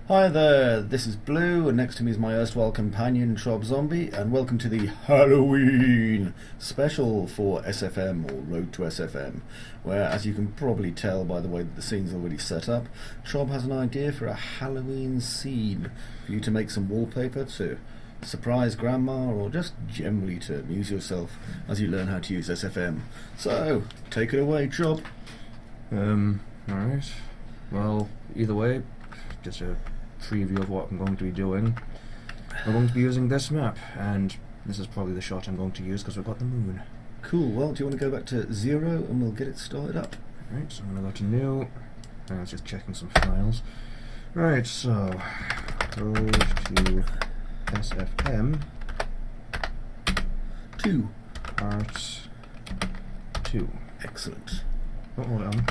Hi there, this is Blue, and next to me is my erstwhile companion TrobZombie, and welcome to the Halloween special for SFM, or Road to SFM, where, as you can probably tell by the way that the scene's already set up, Trob has an idea for a Halloween scene for you to make some wallpaper to surprise Grandma, or just generally to amuse yourself as you learn how to use SFM. So, take it away, Trob. Alright. Well, either way, just a preview of what I'm going to be doing. I'm going to be using this map, and this is probably the shot I'm going to use because we've got the moon. Cool, well, do you want to go back to 0 and we'll get it started up? Right, so I'm going to go to new. I was just checking some files. Right, so go to SFM 2. Part 2. Excellent. Oh, hold on.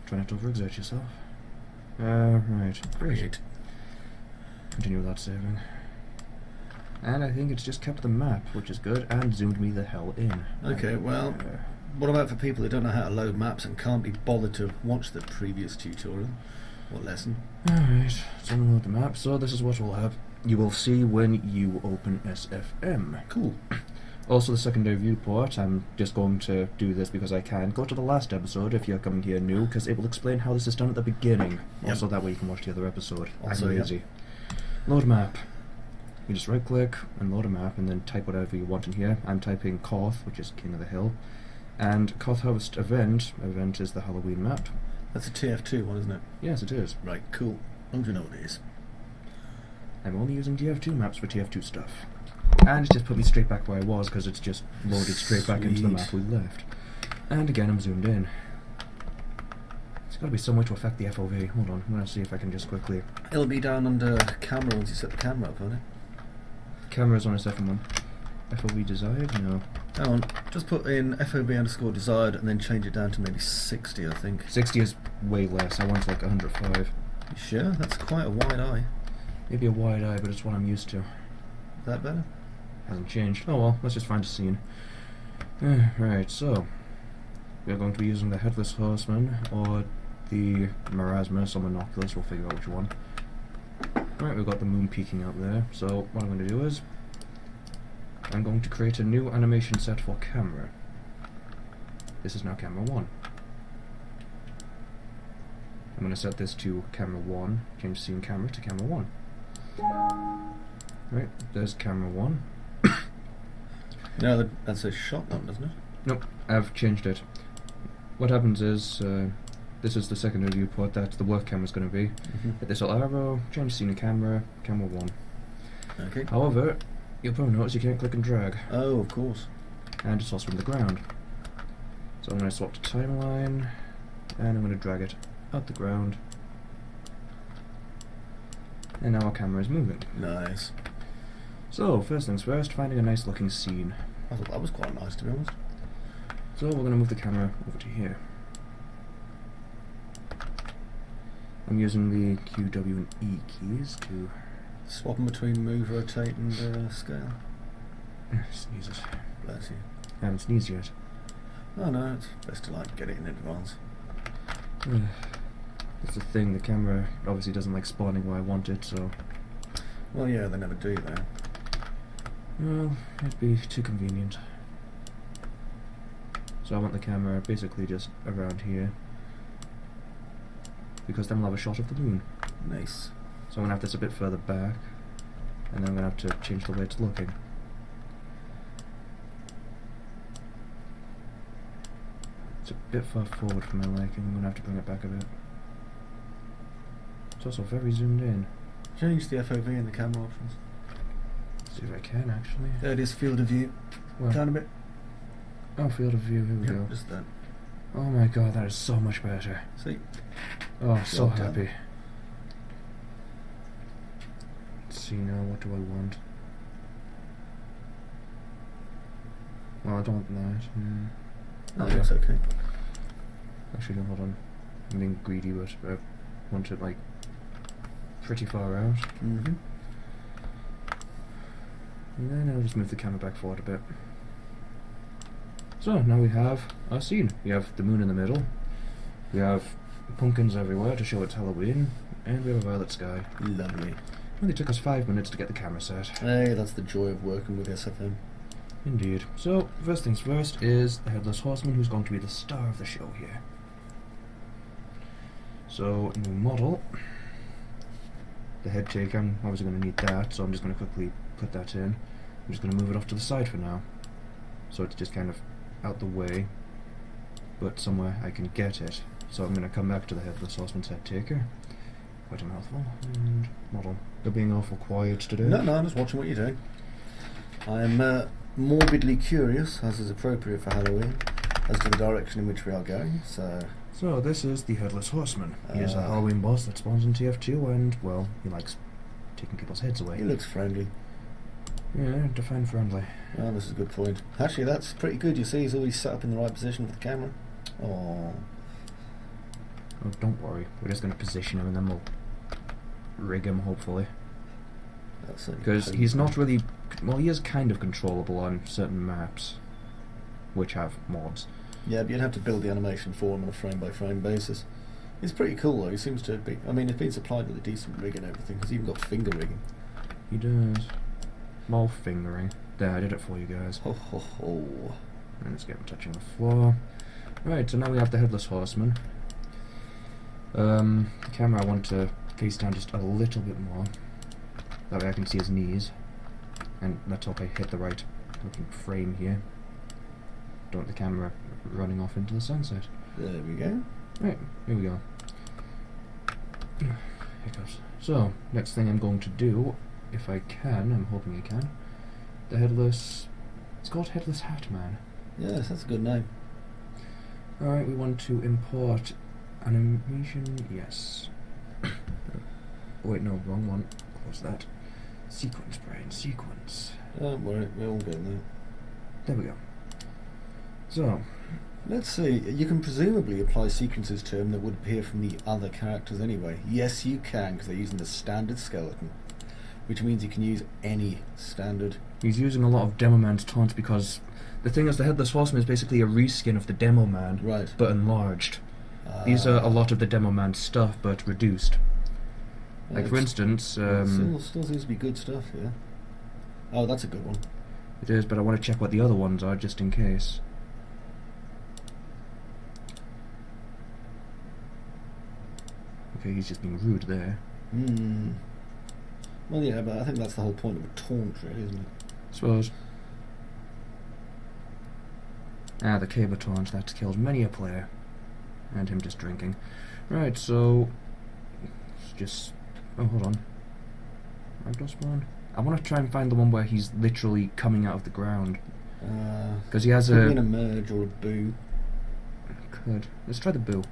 Try not to overexert yourself. Right. Great. Continue without saving. And I think it's just kept the map, which is good, and zoomed me the hell in. Okay, well, what about for people who don't know how to load maps and can't be bothered to watch the previous tutorial or lesson? Alright, so I'm going to load the map. So this is what you will see when you open SFM. Cool. Also, the secondary viewport, I'm just going to do this because I can. Go to the last episode if you're coming here new, because it will explain how this is done at the beginning. Yep. Also, that way you can watch the other episode. Also, I'm lazy. Load map. You just right click and load a map and then type whatever you want in here. I'm typing Koth, which is King of the Hill. And Koth Harvest Event is the Halloween map. That's a TF2 one, isn't it? Yes, it is. Right, cool. As long as you know what it is. I'm only using TF2 maps for TF2 stuff. And it just put me straight back where I was because it's just loaded straight back into the map we left. And again, I'm zoomed in. There's got to be some way to affect the FOV. Hold on, I'm going to see if I can just quickly... It'll be down under camera once you set the camera up, won't it? Camera's on a second one. FOV desired? No. Hang on, just put in FOV_desired and then change it down to maybe 60, I think. 60 is way less. I want like 105. You sure? That's quite a wide eye. Maybe a wide eye, but it's what I'm used to. Is that better? Hasn't changed. Oh well, let's just find a scene. Right, so we are going to be using the Headless Horseman or the Marasmus or Monoculus. We'll figure out which one. Right, we've got the moon peeking out there. So what I'm going to do is I'm going to create a new animation set for camera. This is now camera 1. I'm going to set this to camera 1. Change scene camera to camera 1. Right, there's camera 1. No, that's a shotgun, doesn't it? Nope, I've changed it. What happens is, this is the secondary viewport that the work camera is going to be. Hit this little arrow, change scene and camera 1. Okay. However, you'll probably notice you can't click and drag. Oh, of course. And it's also in the ground. So I'm going to swap to timeline, and I'm going to drag it out the ground. And now our camera is moving. Nice. So, first things first, finding a nice looking scene. I thought that was quite nice, to be honest. So we're going to move the camera over to here. I'm using the Q, W and E keys to... Swap them between move, rotate and scale. Sneezes. Bless you. I haven't sneezed yet. Oh no, it's best to like get it in advance. That's the thing, the camera obviously doesn't like spawning where I want it, so... Well, yeah, they never do though. Well, it'd be too convenient. So I want the camera basically just around here, because then we'll have a shot of the moon. Nice. So I'm going to have this a bit further back, and then I'm going to have to change the way it's looking. It's a bit far forward for my liking, I'm going to have to bring it back a bit. It's also very zoomed in. Change the FOV in the camera options. See if I can actually. There it is, field of view. Well, Down a bit. oh, field of view, here we go. Just that. Oh my god, that is so much better. See? Oh, so Well done. happy. Let's see now, what do I want? Well, I don't want that. That looks okay. Actually, no, hold on. I'm being greedy, but I want it, like, pretty far out. Mm-hmm. And then I'll just move the camera back forward a bit. So, now we have our scene. We have the moon in the middle. We have pumpkins everywhere to show it's Halloween, and we have a violet sky. Lovely. Only took us 5 minutes to get the camera set. Hey, that's the joy of working with SFM. Indeed. So, first things first is the Headless Horseman, who's going to be the star of the show here. So, new model. The head taker, I'm obviously going to need that, so I'm just going to quickly put that in. I'm just going to move it off to the side for now. So it's just kind of out the way, but somewhere I can get it. So I'm going to come back to the Headless Horseman's head taker. Quite a mouthful. And model. You're being awful quiet today. No, I'm just watching what you're doing. I am morbidly curious, as is appropriate for Halloween, as to the direction in which we are going, so... So this is the Headless Horseman. He is a Halloween boss that spawns in TF2 and, well, he likes taking people's heads away. He looks friendly. Yeah, define friendly. Oh, this is a good point. Actually, that's pretty good, you see, he's always set up in the right position for the camera. Oh, don't worry, we're just going to position him and then we'll rig him, hopefully. Because he's not really... Well, he is kind of controllable on certain maps, which have mods. Yeah, but you'd have to build the animation for him on a frame-by-frame basis. He's pretty cool, though. He seems to be... I mean, he's been supplied with a decent rig and everything. He's even got finger rigging. He does. More fingering. There, I did it for you guys. Ho ho ho. And let's get him touching the floor. Right, so now we have the Headless Horseman. The camera I want to face down just a little bit more. That way I can see his knees. And let's hope I hit the right looking frame here. Don't want the camera running off into the sunset. There we go. Right, here we go. Hiccups. So, next thing I'm going to do, if I can, I'm hoping I can, the Headless... It's called Headless Hat Man. Yes, that's a good name. Alright, we want to import animation, yes. Wait, no, wrong one. Close that. Sequence, brain, sequence. Don't worry, we're all getting there. There we go. So, let's see, you can presumably apply sequences to him that would appear from the other characters anyway. Yes, you can, because they're using the standard skeleton, which means you can use any standard. He's using a lot of Demo Man's taunts because the thing is, the Headless Horseman is basically a reskin of the Demo Man, right, but enlarged. These are a lot of the Demo Man stuff, but reduced. Like, for instance... still seems to be good stuff, yeah. Oh, that's a good one. It is, but I want to check what the other ones are, just in case. Okay, he's just being rude there. Well, yeah, but I think that's the whole point of a taunt, really, isn't it? Suppose. Ah, the cable taunt, that kills many a player. And him just drinking. Right, so... Let's just... Oh, hold on. Ragdoll spawn? I want to try and find the one where he's literally coming out of the ground. Because he has could be a merge or a boo. Could. Let's try the boo.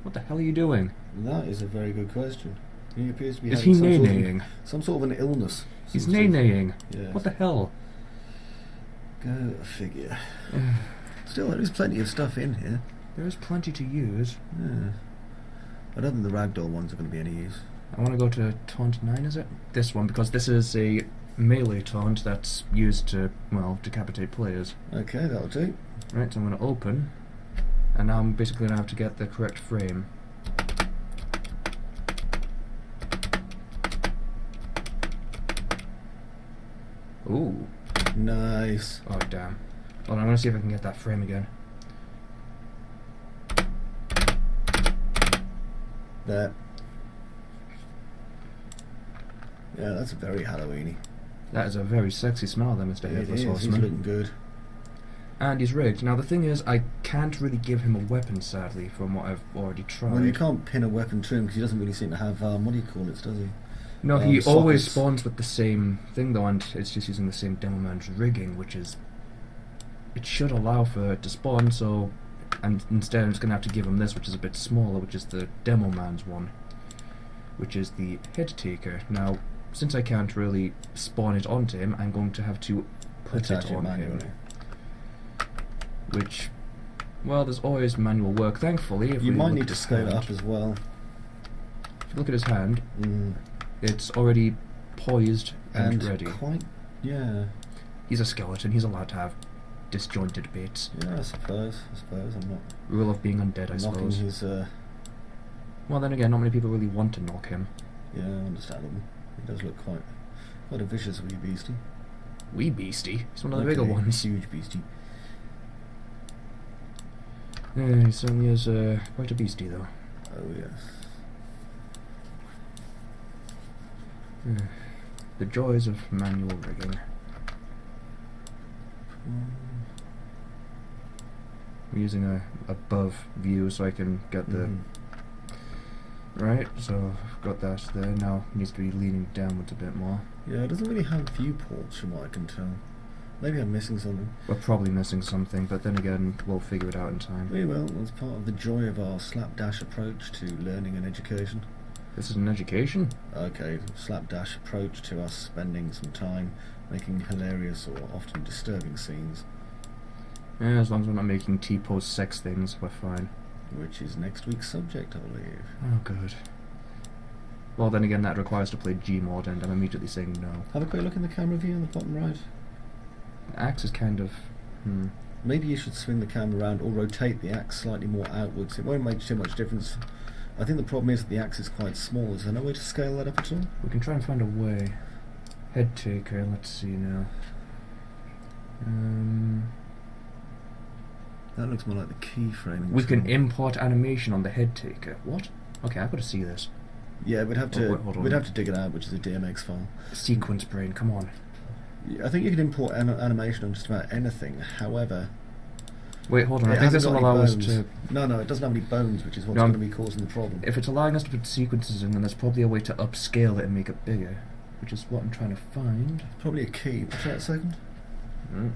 What the hell are you doing? That is a very good question. He appears to be Is he having nay-naying? Some sort of an illness. He's nay-naying. Yes. What the hell? Go figure. Still, there is plenty of stuff in here. There is plenty to use. Yeah. I don't think the ragdoll ones are going to be any use. I want to go to taunt 9, is it? This one, because this is a melee taunt that's used to, well, decapitate players. Okay, that'll do. Right, so I'm going to open, and now I'm basically going to have to get the correct frame. Ooh. Nice. Oh, damn. Well, I'm going to see if I can get that frame again. There. Yeah, that's very Halloweeny. That is a very sexy smell there, Mr. Headless Horseman. He's looking good. And he's rigged. Now, the thing is, I can't really give him a weapon, sadly, from what I've already tried. Well, you can't pin a weapon to him because he doesn't really seem to have, what do you call it, does he? No, he always spawns with the same thing, though, and it's just using the same Demo Man's rigging, which is... It should allow for it to spawn, so... And instead I'm just going to have to give him this, which is a bit smaller, which is the Demo Man's one. Which is the Head Taker. Now, since I can't really spawn it onto him, I'm going to have to put it on him. Which, well, there's always manual work, thankfully. If you we might look need at to his scale it hand. up as well. If you look at his hand, it's already poised and ready. Quite, yeah. He's a skeleton, he's allowed to have disjointed bits. Yeah, I suppose. I'm not Rule of being undead, I knocking suppose. his. Well, then again, not many people really want to knock him. Yeah, understandable. He does look quite a vicious wee beastie. Wee beastie? He's one of the bigger ones. Huge beastie. Yeah, he certainly is quite a beastie, though. Oh yes. The joys of manual rigging. I'm using a above view so I can get the... Right, so I've got that there. Now it needs to be leaning downwards a bit more. Yeah, it doesn't really have viewports from what I can tell. Maybe I'm missing something. We're probably missing something, but then again, we'll figure it out in time. We will. It's part of the joy of our slapdash approach to learning and education. This is an education? Okay, slapdash approach to us spending some time making hilarious or often disturbing scenes. Yeah, as long as we're not making T-pose sex things, we're fine. Which is next week's subject, I believe. Oh, good. Well, then again, that requires to play Gmod, and I'm immediately saying no. Have a quick look in the camera view on the bottom right. The axe is kind of... Maybe you should swing the camera around or rotate the axe slightly more outwards. It won't make too much difference. I think the problem is that the axe is quite small. Is there no way to scale that up at all? We can try and find a way. Head taker, let's see now. That looks more like the keyframing. We can import animation on the head taker. What? Okay, I've got to see this. Yeah, we'd have to hold on. we'd have to dig it out, which is a DMX file. Sequence brain, come on. I think you can import animation on just about anything. However, Wait, hold on. I it think hasn't this will got allow any us bones. to... No, it doesn't have any bones, which is what's No, going to be causing the problem. If it's allowing us to put sequences in, then there's probably a way to upscale it and make it bigger, which is what I'm trying to find. Probably a key. What's that a second? Mm.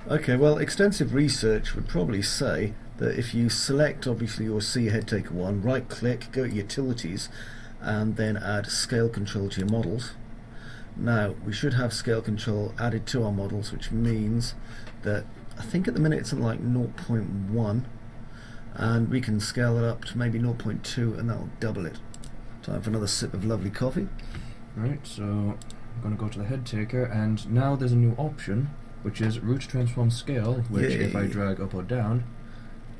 Okay, well, extensive research would probably say that if you select, obviously, your C head taker one, right-click, go to Utilities, and then add Scale Control to your models. Now, we should have Scale Control added to our models, which means that I think at the minute it's something like 0.1, and we can scale it up to maybe 0.2, and that'll double it. Time for another sip of lovely coffee. Right, so I'm going to go to the head taker, and now there's a new option, which is Root Transform Scale, which if I Yay. drag up or down...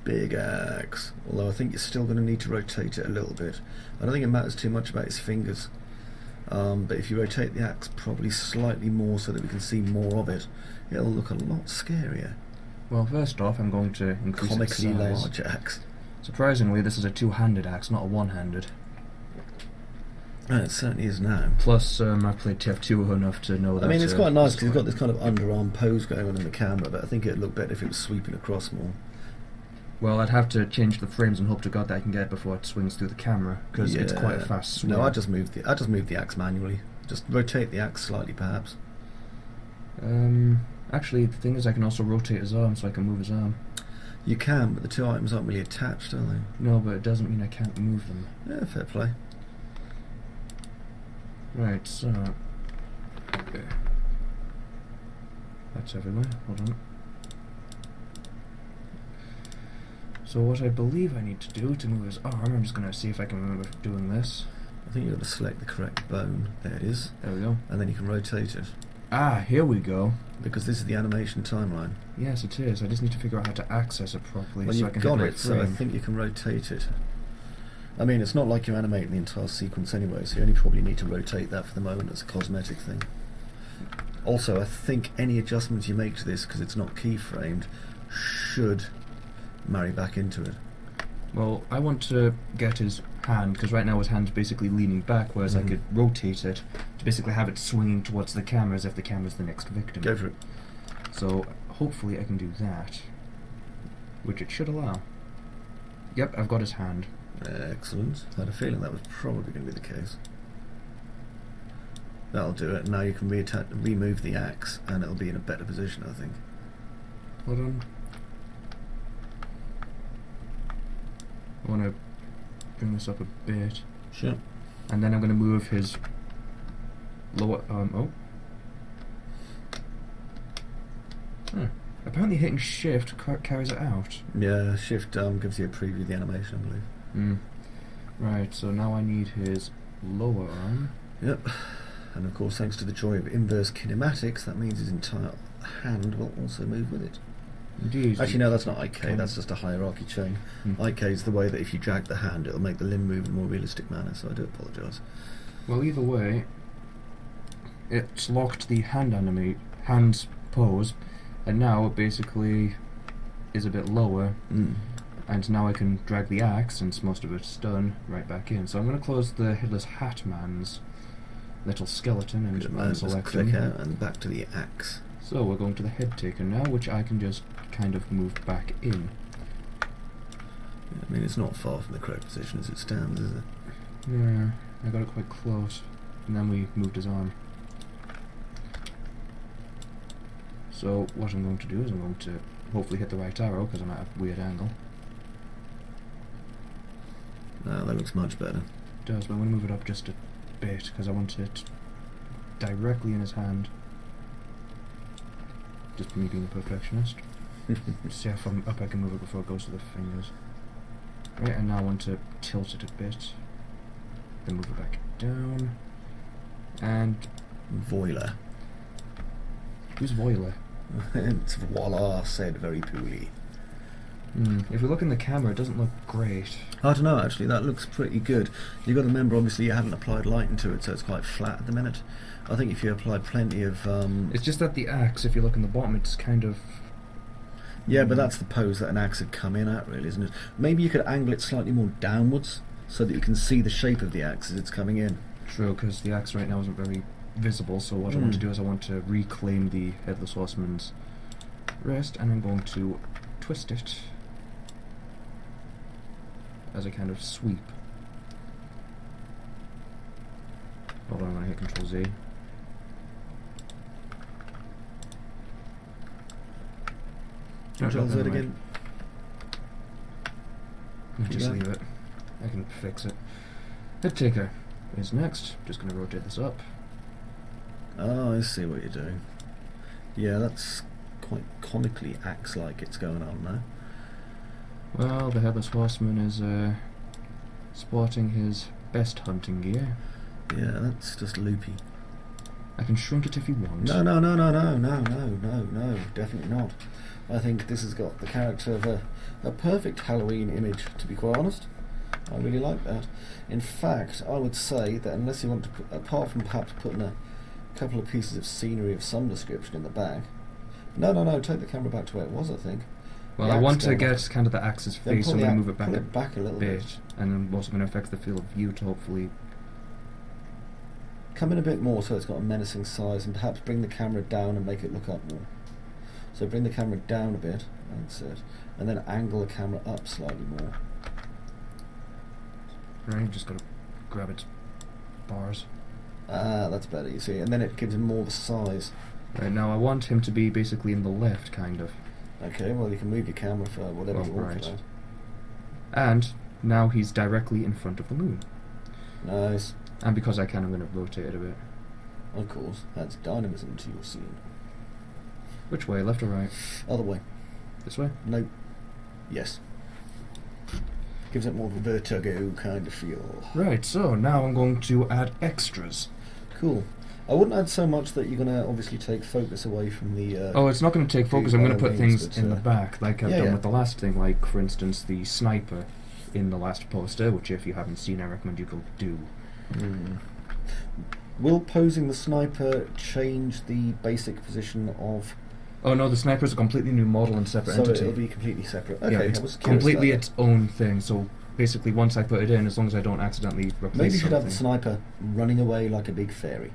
Big axe. Although I think you're still going to need to rotate it a little bit. I don't think it matters too much about his fingers. But if you rotate the axe probably slightly more so that we can see more of it, it'll look a lot scarier. Well, first off, I'm going to increase its Comically size. large axe. Surprisingly, this is a two-handed axe, not a one-handed. It certainly is now. Plus, I've played TF2 enough to know that... I mean, it's quite nice because he's got this kind of underarm pose going on in the camera, but I think it'd look better if it was sweeping across more. Well, I'd have to change the frames and hope to God that I can get it before it swings through the camera, because it's quite a fast swing. No, I just moved the axe manually. Just rotate the axe slightly, perhaps. Actually, the thing is, I can also rotate his arm, so I can move his arm. You can, but the two items aren't really attached, are they? No, but it doesn't mean I can't move them. Yeah, fair play. Right, so... Okay. That's everywhere. Hold on. So what I believe I need to do to move his arm, I'm just going to see if I can remember doing this. I think you've got to select the correct bone. There it is. There we go. And then you can rotate it. Ah, here we go. Because this is the animation timeline. Yes, it is. I just need to figure out how to access it properly. Well, so I you've can got hit it, my so I frame. think you can rotate it. I mean, it's not like you're animating the entire sequence anyway, so you only probably need to rotate that for the moment as a cosmetic thing. Also, I think any adjustments you make to this, because it's not keyframed, should marry back into it. Well, I want to get his hand, because right now his hand's basically leaning back, whereas I could rotate it to basically have it swinging towards the camera as if the camera's the next victim. Go for it. So, hopefully I can do that, which it should allow. Yep, I've got his hand. Excellent. I had a feeling that was probably going to be the case. That'll do it. Now you can remove the axe, and it'll be in a better position, I think. Hold on. I want to bring this up a bit. Sure. And then I'm going to move his lower arm. Oh. Apparently hitting shift carries it out. Yeah, shift gives you a preview of the animation, I believe. Right, so now I need his lower arm. Yep. And of course, thanks to the joy of inverse kinematics, that means his entire hand will also move with it. Indeed. Actually, no, that's not IK, that's just a hierarchy chain. IK is the way that if you drag the hand, it'll make the limb move in a more realistic manner, so I do apologise. Well, either way, it's locked the hand's pose, and now it basically is a bit lower, and now I can drag the axe, since most of it's done, right back in. So I'm going to close the headless hat man's little skeleton and unselect click him. out and back to the axe. So we're going to the head taker now, which I can just kind of move back in. I mean, it's not far from the correct position as it stands, is it? Yeah, I got it quite close, and then we moved his arm. So what I'm going to do is I'm going to hopefully hit the right arrow, because I'm at a weird angle. That looks much better. It does, but I'm going to move it up just a bit, because I want it directly in his hand. Just me being a perfectionist. See how far up I can move it before it goes to the fingers. Right, and now I want to tilt it a bit. Then move it back down. And... Voiler. Who's Voiler? It's voila, said very poorly. If we look in the camera, it doesn't look great. I don't know, actually, that looks pretty good. You've got to remember, obviously, you haven't applied light into it, so it's quite flat at the minute. I think if you apply plenty of... It's just that the axe, if you look in the bottom, it's kind of... Yeah, but that's the pose that an axe would come in at, really, isn't it? Maybe you could angle it slightly more downwards, so that you can see the shape of the axe as it's coming in. True, because the axe right now isn't very visible, so what I want to do is I want to reclaim the Headless Horseman's wrist, and I'm going to twist it as a kind of sweep. Hold on, I'm going to hit Control Z. Control Z again. Just leave it. I can fix it. Head taker is next. Just going to rotate this up. Oh, I see what you're doing. Yeah, that's quite comically axe-like it's going on now. Well, the Headless Horseman is sporting his best hunting gear. Yeah, that's just loopy. I can shrink it if you want. No, definitely not. I think this has got the character of a perfect Halloween image, to be quite honest. I really like that. In fact, I would say that unless you want to put, apart from perhaps putting a couple of pieces of scenery of some description in the back. No, take the camera back to where it was, I think. Well, I want to get kind of the axe's face, so I'm going to move it back a little bit. And I'm also going to affect the field of view to hopefully... Come in a bit more so it's got a menacing size, and perhaps bring the camera down and make it look up more. So bring the camera down a bit, that's it. And then angle the camera up slightly more. Right, just got to grab its bars. Ah, that's better, you see. And then it gives him more of a size. Right, now I want him to be basically in the left, kind of. Okay, well you can move your camera for whatever you want right. for that. And now he's directly in front of the moon. Nice. And because I can, I'm going to rotate it a bit. Of course, adds dynamism to your scene. Which way, left or right? Other way. This way? No. Yes. Gives it more of a vertigo kind of feel. Right, so now I'm going to add extras. Cool. I wouldn't add so much that you're going to obviously take focus away from the... oh, it's not going to take focus. I'm going to put things but, in the back, like I've done yeah. with the last thing. Like, for instance, the sniper in the last poster, which if you haven't seen, I recommend you go do. Will posing the sniper change the basic position of... Oh no, the sniper is a completely new model and separate entity. So it'll be completely separate. Okay, yeah, it's completely its own thing. So basically, once I put it in, as long as I don't accidentally replace maybe you should have the something. sniper running away like a big fairy.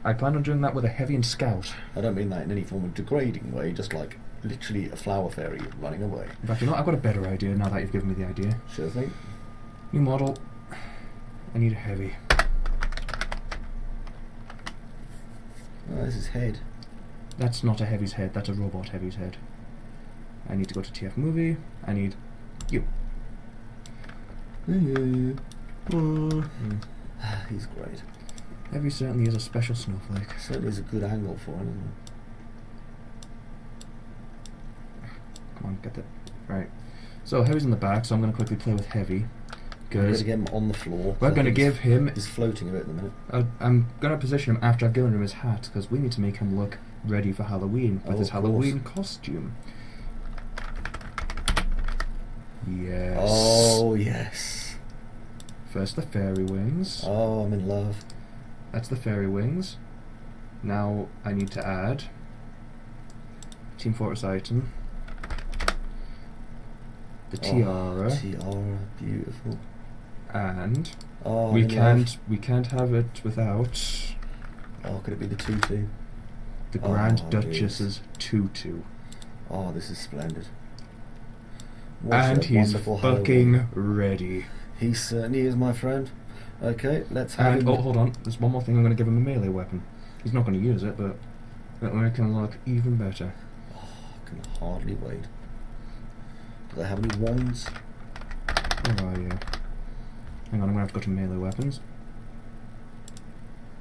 I plan on doing that with a heavy and scout. I don't mean that in any form of degrading way, just like literally a flower fairy running away. In fact, you know, I've got a better idea now that you've given me the idea. Sure thing. New model. I need a heavy. Oh, this is head. That's not a heavy's head, that's a robot heavy's head. I need to go to TF movie. I need you. He's great. Heavy certainly is a special snowflake. Certainly is a good angle for him, isn't it? Come on, get that. Right. So Heavy's in the back, so I'm going to quickly play with Heavy. going Because to get him on the floor. we're going to give him... He's floating a bit at the minute. I'm going to position him after I've given him his hat, because we need to make him look ready for Halloween with his Halloween costume. Yes. Oh, yes. First the fairy wings. Oh, I'm in love. That's the fairy wings. Now I need to add Team Fortress item. The tiara. Tiara, beautiful. And Oh, we can't have it without Oh, could it be the tutu? the Grand Oh, Duchess's tutu. Oh, this is splendid. What And a he's wonderful fucking Halloween. ready. He certainly is, my friend. Okay, let's have And him. oh, hold on. There's one more thing. I'm going to give him a melee weapon. He's not going to use it, but that will make him look even better. Oh, I can hardly wait. Do they have any wands? Where are you? Hang on, I'm going to have to go to melee weapons.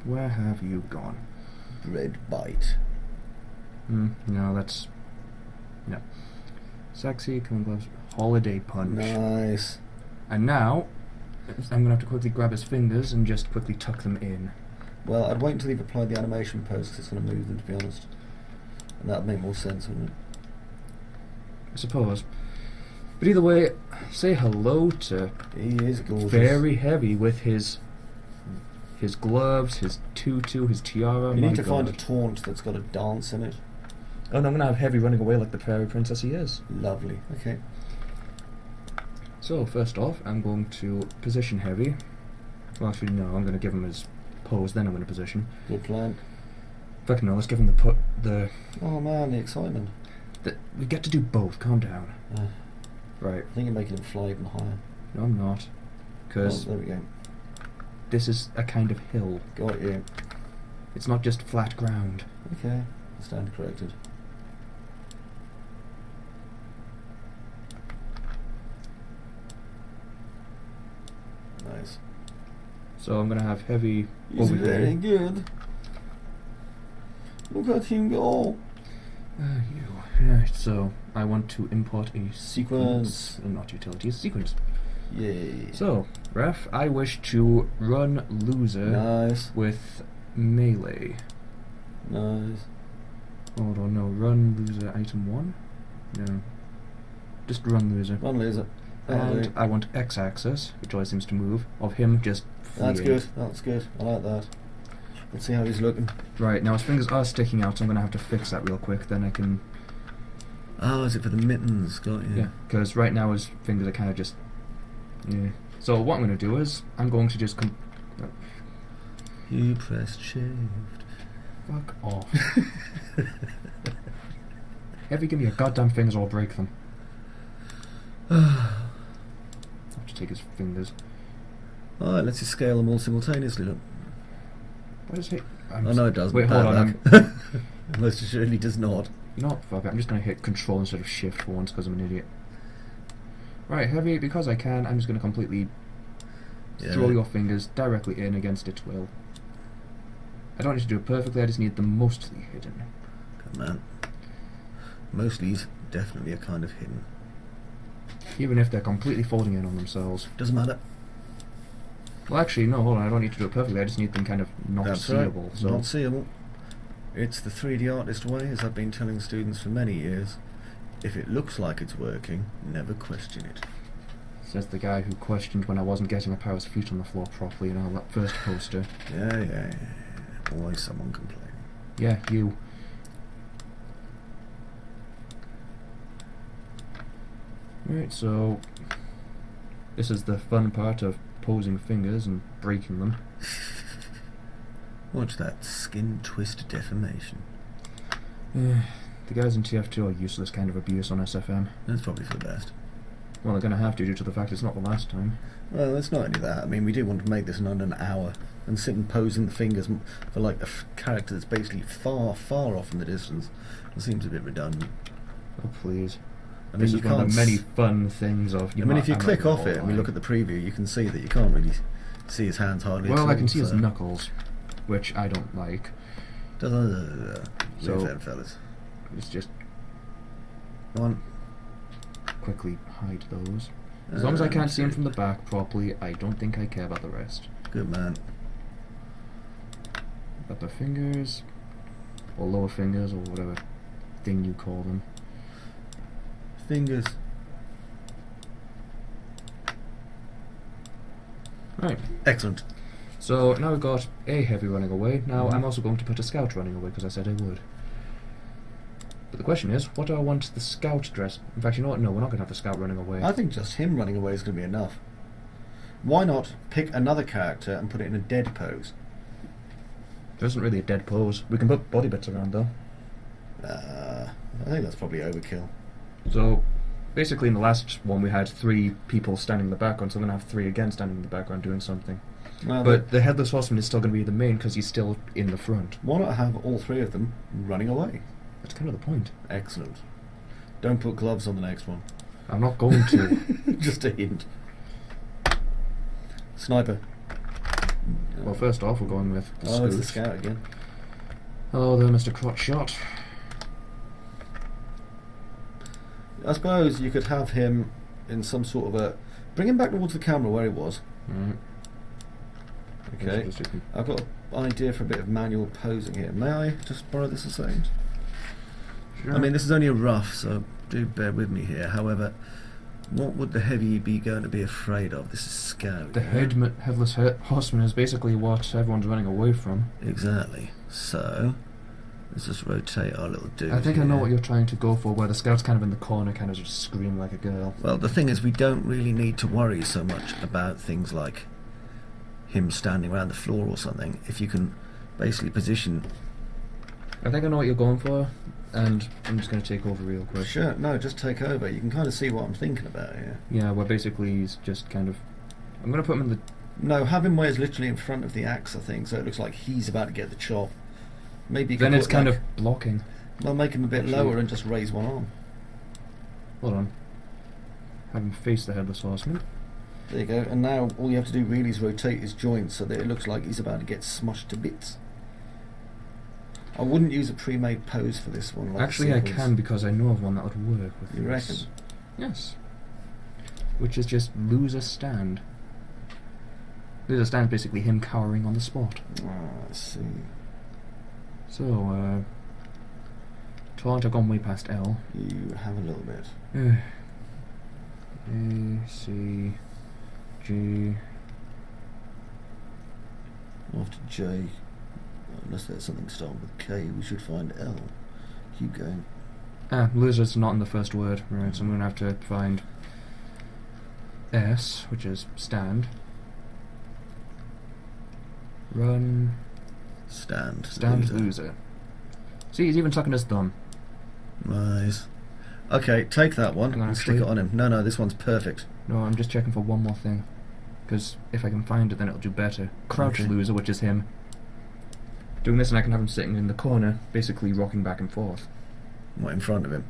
Where have you gone? Red bite. No, that's... No. Sexy, killing gloves, holiday punch. Nice. And now, I'm going to have to quickly grab his fingers and just quickly tuck them in. Well, I'd wait until you've applied the animation pose because it's going to move them, to be honest. And that would make more sense, wouldn't it? I suppose. But either way, say hello to He is gorgeous. Very Heavy with his gloves, his tutu, his tiara. You my need to find a God. taunt that's got a dance in it. Oh no, I'm going to have Heavy running away like the fairy princess he is. Lovely. Okay. So, first off, I'm going to position Heavy. Well, actually, no, I'm going to give him his pose, then I'm going to position. Good plan. Fucking no, let's give him the Oh man, the excitement. we get to do both, calm down. Right. I think you're making him fly even higher. No, I'm not. Oh, Because there we go. this is a kind of hill. Got you. It's not just flat ground. Okay. Stand corrected. Nice. So I'm going to have Heavy He's over very here. good. Look at him go. Right, so I want to import a Sequence. not utility, a sequence. Yay. So, ref, I wish to run loser Nice. with melee. Nice. Hold on, no, run loser item 1? No. Just run loser. Run laser. That'll And do. I want X-axis, which always seems to move, of him just fleeing. That's good. That's good. I like that. Let's see how he's looking. Right, now his fingers are sticking out, so I'm going to have to fix that real quick, then I can... Oh, is it for the mittens? Got you. Yeah, because right now his fingers are kind of just... Yeah. So what I'm going to do is, I'm going to just... You pressed shift. Fuck off. Heavy, give me your goddamn fingers or I'll break them. I'll have to take his fingers. Alright, let's just scale them all simultaneously. Look. What is it? Oh no, it doesn't. Wait, Bad hold on. luck. Most assuredly does not. You know what? Fuck it. I'm just going to hit control instead of shift for once because I'm an idiot. Right, Heavy, because I can, I'm just going to completely throw your fingers directly in against its will. I don't need to do it perfectly, I just need them mostly hidden. Good man. Mostly's definitely a kind of hidden. Even if they're completely folding in on themselves. Doesn't matter. Well, actually, no, hold on, I don't need to do it perfectly, I just need them kind of not That's seeable. right. So. Not seeable. It's the 3D artist way, as I've been telling students for many years. If it looks like it's working, never question it. Says the guy who questioned when I wasn't getting a pair of feet on the floor properly in our first poster. Yeah. Always someone complaining. Yeah, you. Right, so this is the fun part of posing fingers and breaking them. Watch that skin twist deformation. The guys in TF2 are useless kind of abuse on SFM. That's probably for the best. Well, they're going to have to due to the fact it's not the last time. Well, it's not only that. I mean, we do want to make this in under an hour and sit and pose in the fingers for like a character that's basically far, far off in the distance. It seems a bit redundant. Oh, please. I mean, This you is one of can't the many fun things of... I mean, if you click off it and we look at the preview, you can see that you can't really see his hands hardly at all. Well, I can see his knuckles, which I don't like. So, So- fellas. It's just Go on. quickly hide those. As long as I can't see him from the back properly, I don't think I care about the rest. Good man. Upper fingers, or lower fingers, or whatever thing you call them. Fingers. Right. Excellent. So now we've got a heavy running away. Now I'm also going to put a scout running away because I said I would. But the question is, what do I want the scout dress? In fact, you know what? No, we're not going to have the scout running away. I think just him running away is going to be enough. Why not pick another character and put it in a dead pose? There isn't really a dead pose. We can put body bits around though. I think that's probably overkill. So, basically in the last one we had 3 people standing in the background, so I'm going to have 3 again standing in the background doing something. Well, But the Headless Horseman is still going to be the main because he's still in the front. why not have all 3 of them running away? That's kind of the point. Excellent. Don't put gloves on the next one. I'm not going to. Just a hint. Sniper. Well, first off, we're going with the Oh, it's the Scoot. scout again. Hello there, Mr. Crotch Shot. I suppose you could have him in some sort of a... Bring him back towards the camera where he was. Right. Okay. I've got an idea for a bit of manual posing here. May I just borrow this a second? Sure. I mean, this is only a rough, so do bear with me here. However, what would the heavy be going to be afraid of? This is scout. The Headless Horseman is basically what everyone's running away from. Exactly. So, let's just rotate our little dude. I think I know here. what you're trying to go for, where the scout's kind of in the corner, kind of just screaming like a girl. Well, the thing is, we don't really need to worry so much about things like him standing around the floor or something. If you can basically position... I think I know what you're going for, and I'm just going to take over real quick. Sure, no, just take over. You can kind of see what I'm thinking about here. Yeah, where basically he's just kind of... I'm going to put him in the... No, have him where he's literally in front of the axe, I think, so it looks like he's about to get the chop. Maybe you can Then it's put, kind like, of blocking. Well, make him a bit Actually- lower and just raise one arm. Hold on. Have him face the Headless Horseman. There you go. And now all you have to do really is rotate his joints so that it looks like he's about to get smushed to bits. I wouldn't use a pre-made pose for this one. Like Actually, I sequence. can, because I know of one that would work with You this. reckon? Yes. Which is just loser stand. Loser stand is basically him cowering on the spot. I see. So, taunt, I've gone way past L. You have a little bit. A, C, G... After J, unless there's something starting with K, we should find L. Keep going. Loser's not in the first word, right, so I'm going to have to find S, which is stand. Run. Stand. Stand loser. See, he's even sucking his thumb. Nice. Okay, take that one Hang on, and stick it actually. on him. No, this one's perfect. No, I'm just checking for one more thing. Because if I can find it, then it'll do better. Crouch Okay. loser, which is him. Doing this, and I can have him sitting in the corner, basically rocking back and forth. What, in front of him?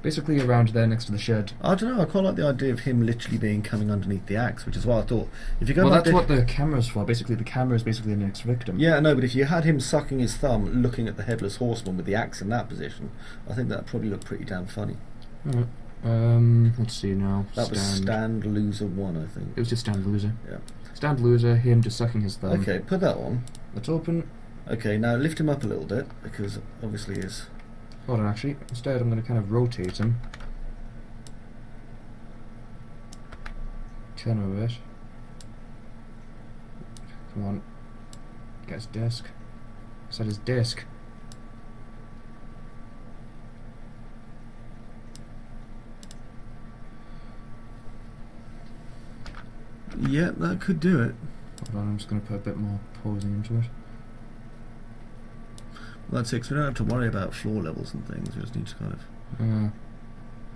Basically around there next to the shed. I don't know, I quite like the idea of him literally being coming underneath the axe, which is why I thought, if you go Well, like that's this... what the camera's for. Basically, the camera is basically the next victim. Yeah, no, but if you had him sucking his thumb, looking at the Headless Horseman with the axe in that position, I think that'd probably look pretty damn funny. Alright. Let's see now. That was Stand Loser 1, I think. It was just stand loser. Yeah. Stand loser, him just sucking his thumb. Okay, put that on. Let's open. Okay, now lift him up a little bit, because obviously his... Hold on, actually. Instead, I'm going to kind of rotate him. Turn him a bit. Come on. Get his desk. Is that his desk? Yeah, that could do it. Hold on, I'm just going to put a bit more posing into it. Well, that's it, 'cause we don't have to worry about floor levels and things, we just need to kind of... I'm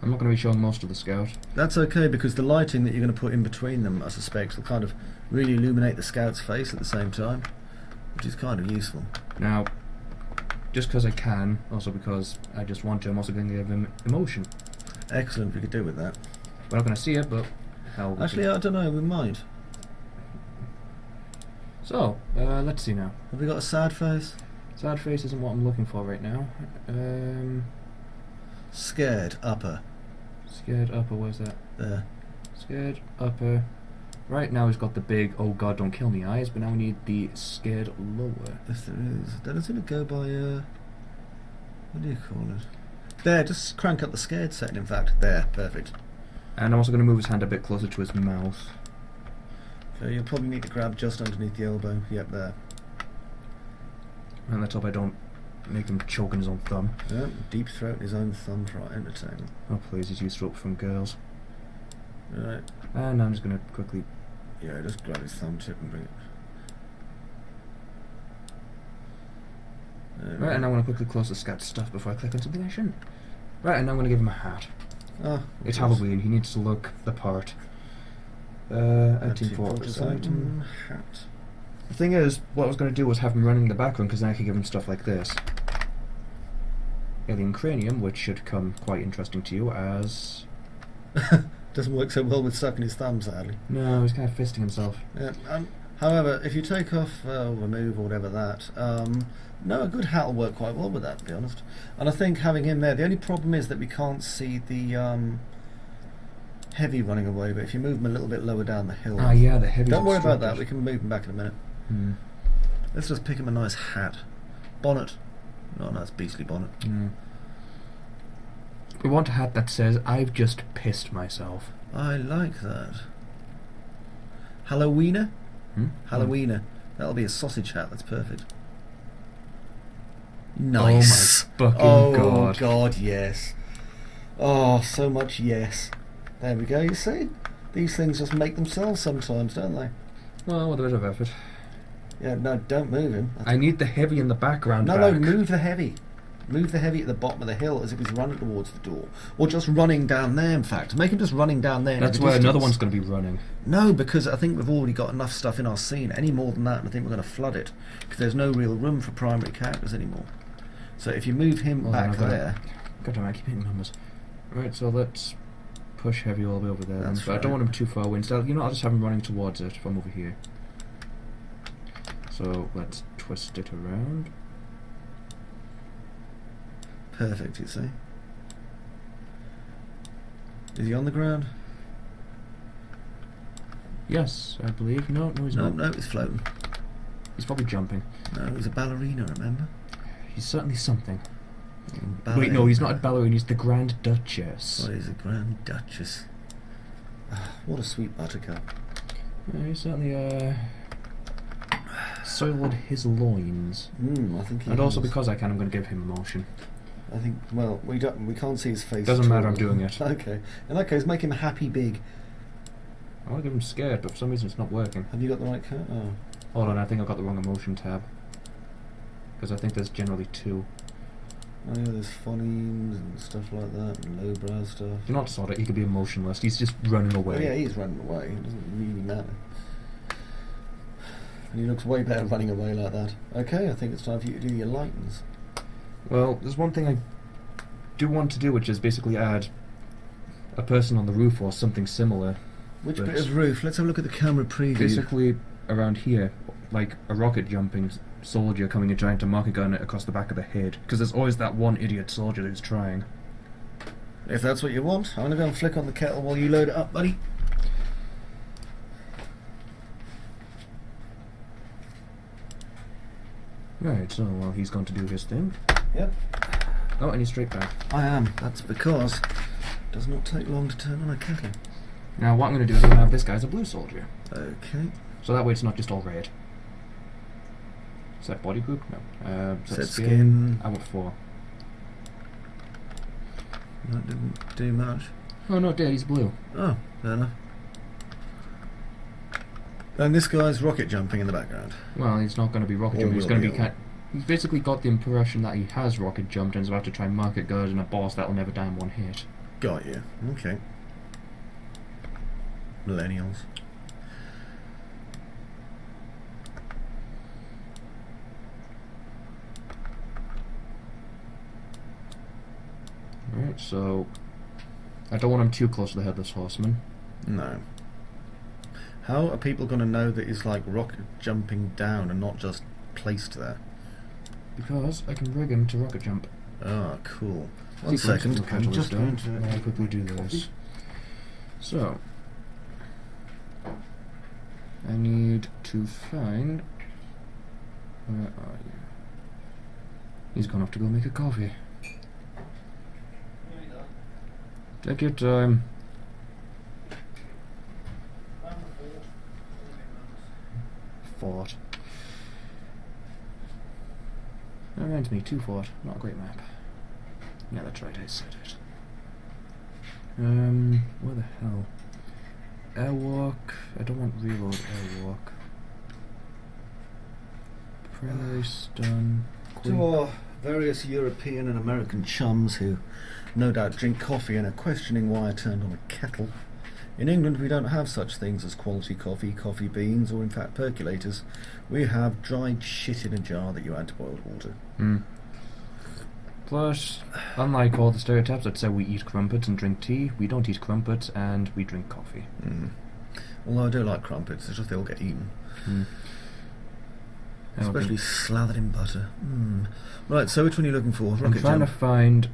not going to be showing most of the scout. That's okay, because the lighting that you're going to put in between them, I suspect, will kind of really illuminate the scout's face at the same time, which is kind of useful. Now, just because I can, also because I just want to, I'm also going to give him emotion. Excellent, we could do with that. We're not going to see it, but hell. Actually, I don't know, we might. So, let's see now. Have we got a sad face? Sad face isn't what I'm looking for right now. Scared, upper. Scared upper, where's that? There. Scared upper. Right now he's got the big "oh god, don't kill me" eyes, but now we need the scared lower. If there is, that doesn't it go by what do you call it? There, just crank up the scared setting. In fact, there, perfect. And I'm also going to move his hand a bit closer to his mouth. Okay, you'll probably need to grab just underneath the elbow. Yep, there. And let's hope I don't make him choke on his own thumb. Yep, deep throat his own thumb for our entertainment. Oh please, he's used to it from girls. Right. And I'm just going to quickly... Yeah, just grab his thumb tip and bring it. Right, and I want to quickly close the scat stuff before I click on something I shouldn't. Right, and now I'm going to give him a hat. Oh, It's Halloween, he needs to look the part. 1840 item. Hat. The thing is, what I was going to do was have him running in the background, because then I could give him stuff like this. Alien cranium, which should come quite interesting to you as... Doesn't work so well with sucking his thumb, sadly. No, he's kind of fisting himself. Yeah. However, if you take off or remove or whatever that, no, a good hat will work quite well with that, to be honest. And I think having him there, the only problem is that we can't see the heavy running away. But if you move him a little bit lower down the hill, Ah, yeah, the heavy. don't worry about that. We can move him back in a minute. Hmm. Let's just pick him a nice hat, bonnet. Oh, no, it's beastly bonnet. Hmm. We want a hat that says, "I've just pissed myself." I like that. Halloweener? Hmm? Halloweener. That'll be a sausage hat. That's perfect. Nice. Oh my fucking god. Oh god, yes. Oh, so much yes. There we go, you see? These things just make themselves sometimes, don't they? Well, with a bit of effort. Yeah, no, don't move him. I need the heavy in the background No, back. no, move the heavy. Move the heavy at the bottom of the hill as if he's running towards the door. Or just running down there, in fact. Make him just running down there. That's where another one's going to be running. No, because I think we've already got enough stuff in our scene. Any more than that, and I think we're going to flood it. Because there's no real room for primary characters anymore. So if you move him back there... God damn, I keep hitting numbers. Right, so let's push heavy all the way over there. That's But I right. don't want him too far away. Instead, I'll just have him running towards it from over here. So let's twist it around. Perfect, you see. Is he on the ground? Yes, I believe. No, he's No, not. no, he's floating. He's probably jumping. No, he's a ballerina, remember? He's certainly something. Ballet. Wait, no, he's not a ballerina. He's the Grand Duchess. What is a Grand Duchess? Ah, what a sweet buttercup. Yeah, he's certainly soiled his loins. I think he And also has. because I can, I'm going to give him emotion. I think, well, we can't see his face. Doesn't at matter, all. I'm doing it. Okay. In that case, make him happy big. I want to give him scared, but for some reason it's not working. Have you got the right cut? Oh. Hold on, I think I've got the wrong emotion tab. Because I think there's generally two. Oh yeah, there's phonemes and stuff like that, and lowbrow stuff. Do not sort it, he could be emotionless. He's just running away. Oh yeah, he's running away. It doesn't really matter. And he looks way better running away like that. Okay, I think it's time for you to do your lightens. Well, there's one thing I do want to do, which is basically add a person on the roof or something similar. Which But bit of roof? Let's have a look at the camera preview. Basically around here, like a rocket jumping soldier coming and trying to mark a gun across the back of the head. Because there's always that one idiot soldier who's trying. If that's what you want, I'm going to go and flick on the kettle while you load it up, buddy. Right, so while he's going to do his thing. Yep. Oh, and he's straight back. I am. That's because it does not take long to turn on a kettle. Now what I'm going to do is I'm going to have this guy as a blue soldier. Okay. So that way it's not just all red. Is that body group? No. Is that Set skin. I want 4. That didn't do much. Oh no, Dad, he's blue. Oh, fair enough. And this guy's rocket jumping in the background. Well, he's not going to be rocket Or jumping. He's will going to he? be he's basically got the impression that he has rocket jumped and is about to try and mark it good in a boss that'll never die in one hit. Got you. Okay. Millennials. Right, so I don't want him too close to the headless horseman. No. How are people going to know that he's like rocket jumping down and not just placed there? Because I can rig him to rocket jump. Ah, cool. One Keep second. looking I'm at just this going down to while I quickly do this. So, I need to find... Where are you? He's gone off to go make a coffee. Take your time. Fort. That reminds me, 2 Fort. Not a great map. Yeah, that's right, I said it. Where the hell? Airwalk. I don't want reload airwalk. Price done. To our various European and American chums who no doubt drink coffee and are questioning why I turned on a kettle. In England we don't have such things as quality coffee, coffee beans, or in fact percolators. We have dried shit in a jar that you add to boiled water. Plus, unlike all the stereotypes that say we eat crumpets and drink tea, we don't eat crumpets and we drink coffee. Although I do like crumpets, it's just they all get eaten. Especially slathered in butter. Right, so which one are you looking for? I'm trying to find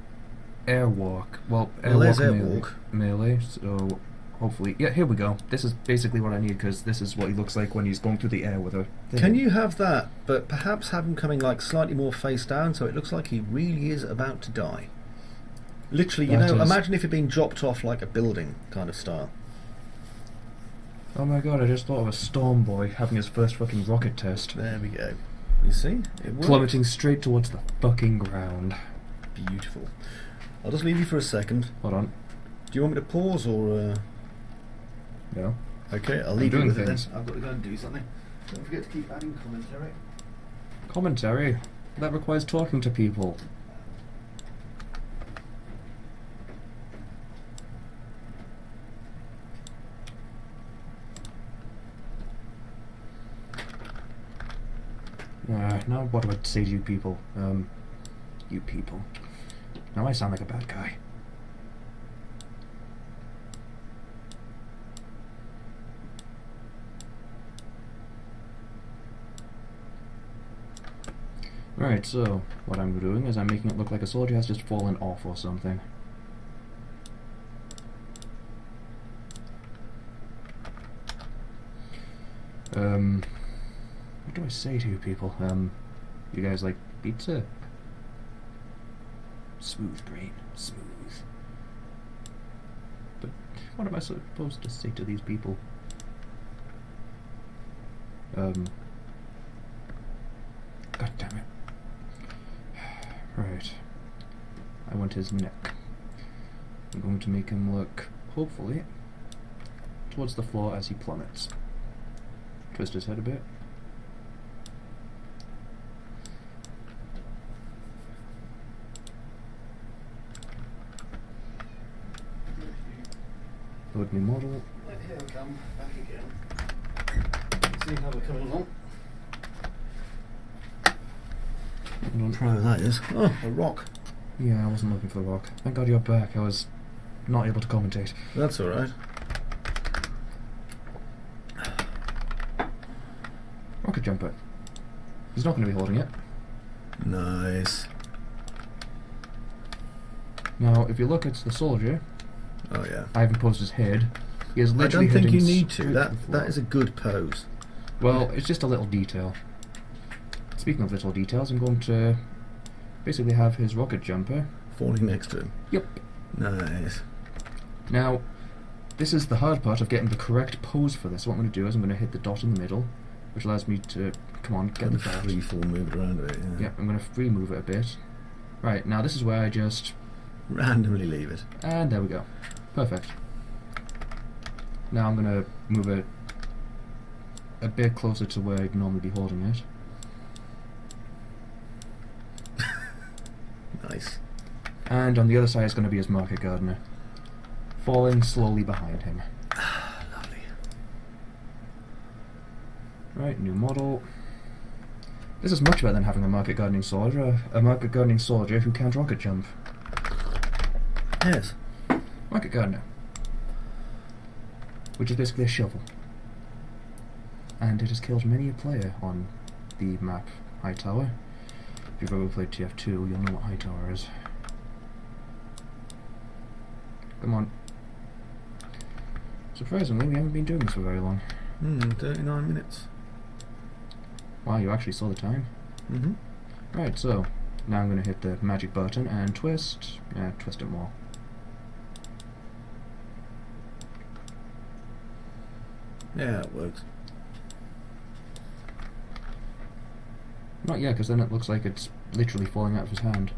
airwalk. Well, there's airwalk airwalk. melee, so hopefully... Yeah, here we go. This is basically what I need, because this is what he looks like when he's going through the air with her. Can you have that, but perhaps have him coming like slightly more face down so it looks like he really is about to die? Literally, imagine if you're being dropped off like a building kind of style. Oh my god, I just thought of a Storm Boy having his first fucking rocket test. There we go. You see? It works. Plummeting straight towards the fucking ground. Beautiful. I'll just leave you for a second. Hold on. Do you want me to pause or... No. Okay, I'll leave you with things. it then. I've got to go and do something. Don't forget to keep adding commentary. Commentary? That requires talking to people. Now what do I say to you people? You people. Now I sound like a bad guy. Right, so what I'm doing is I'm making it look like a soldier has just fallen off or something. What do I say to you people? You guys like pizza? Smooth brain, smooth. But what am I supposed to say to these people? God damn it. Right. I want his neck. I'm going to make him look, hopefully, towards the floor as he plummets. Twist his head a bit. Load new model. Right, here we come, back again. See how we're coming along. Pro that is. Oh, a rock. Yeah, I wasn't looking for the rock. Thank God you're back. I was not able to commentate. That's alright. Rocket jumper. He's not going to be holding it. Nice. Now, if you look at the soldier, Oh yeah. I haven't posed his head. He is I literally don't think heading you need to. straight That the floor. that is a good pose. Well, it's just a little detail. Speaking of little details, I'm going to basically have his rocket jumper. Falling next to him. Yep. Nice. Now, this is the hard part of getting the correct pose for this. What I'm going to do is I'm going to hit the dot in the middle, which allows me to, come on, get the dot. Free fall, move it around a bit. Yeah. Yep, I'm going to free move it a bit. Right, now this is where I just... Randomly leave it. And there we go. Perfect. Now I'm going to move it a bit closer to where I'd normally be holding it. Nice. And on the other side is going to be his market gardener, falling slowly behind him. Lovely. Right, new model. This is much better than having a market gardening soldier who can't rocket jump. Yes. Market gardener, which is basically a shovel. And it has killed many a player on the map Hightower. If you've ever played TF2, you'll know what Hightower is. Come on. Surprisingly, we haven't been doing this for very long. 39 minutes. Wow, you actually saw the time. Mm-hmm. Right, so now I'm going to hit the magic button and twist. Yeah, twist it more. Yeah, it works. Not yet, because then it looks like it's literally falling out of his hand.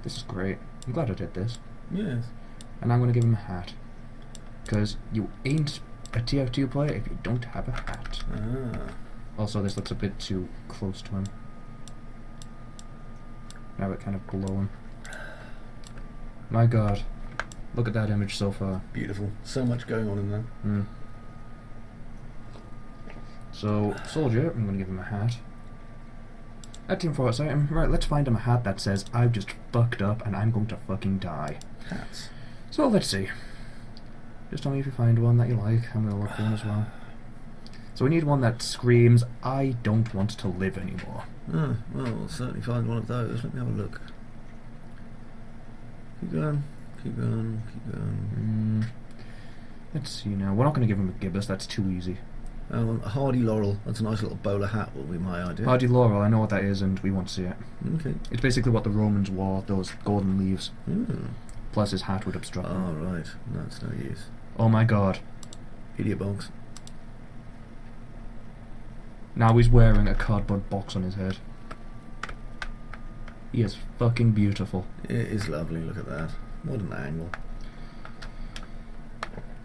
This is great. I'm glad I did this. Yes. And I'm going to give him a hat. Because you ain't a TF2 player if you don't have a hat. Ah. Also, this looks a bit too close to him. Now it kind of below him. My god. Look at that image so far. Beautiful. So much going on in there. Mm. So, soldier, I'm going to give him a hat. At Team Fortress item, right, let's find him a hat that says, I've just fucked up and I'm going to fucking die. Hats. So, let's see. Just tell me if you find one that you like. I'm going to look for one as well. So we need one that screams, I don't want to live anymore. Oh, well, we'll certainly find one of those. Let me have a look. Keep going, keep going, keep going. Let's see now. We're not going to give him a gibbous, that's too easy. A hardy laurel. That's a nice little bowler hat will be my idea. Hardy laurel, I know what that is and we won't see it. Okay. It's basically what the Romans wore, those golden leaves. Plus his hat would obstruct them. Oh, right. That's no use. Oh my god. Idiot box. Now he's wearing a cardboard box on his head. He is fucking beautiful. It is lovely, look at that. What an angle.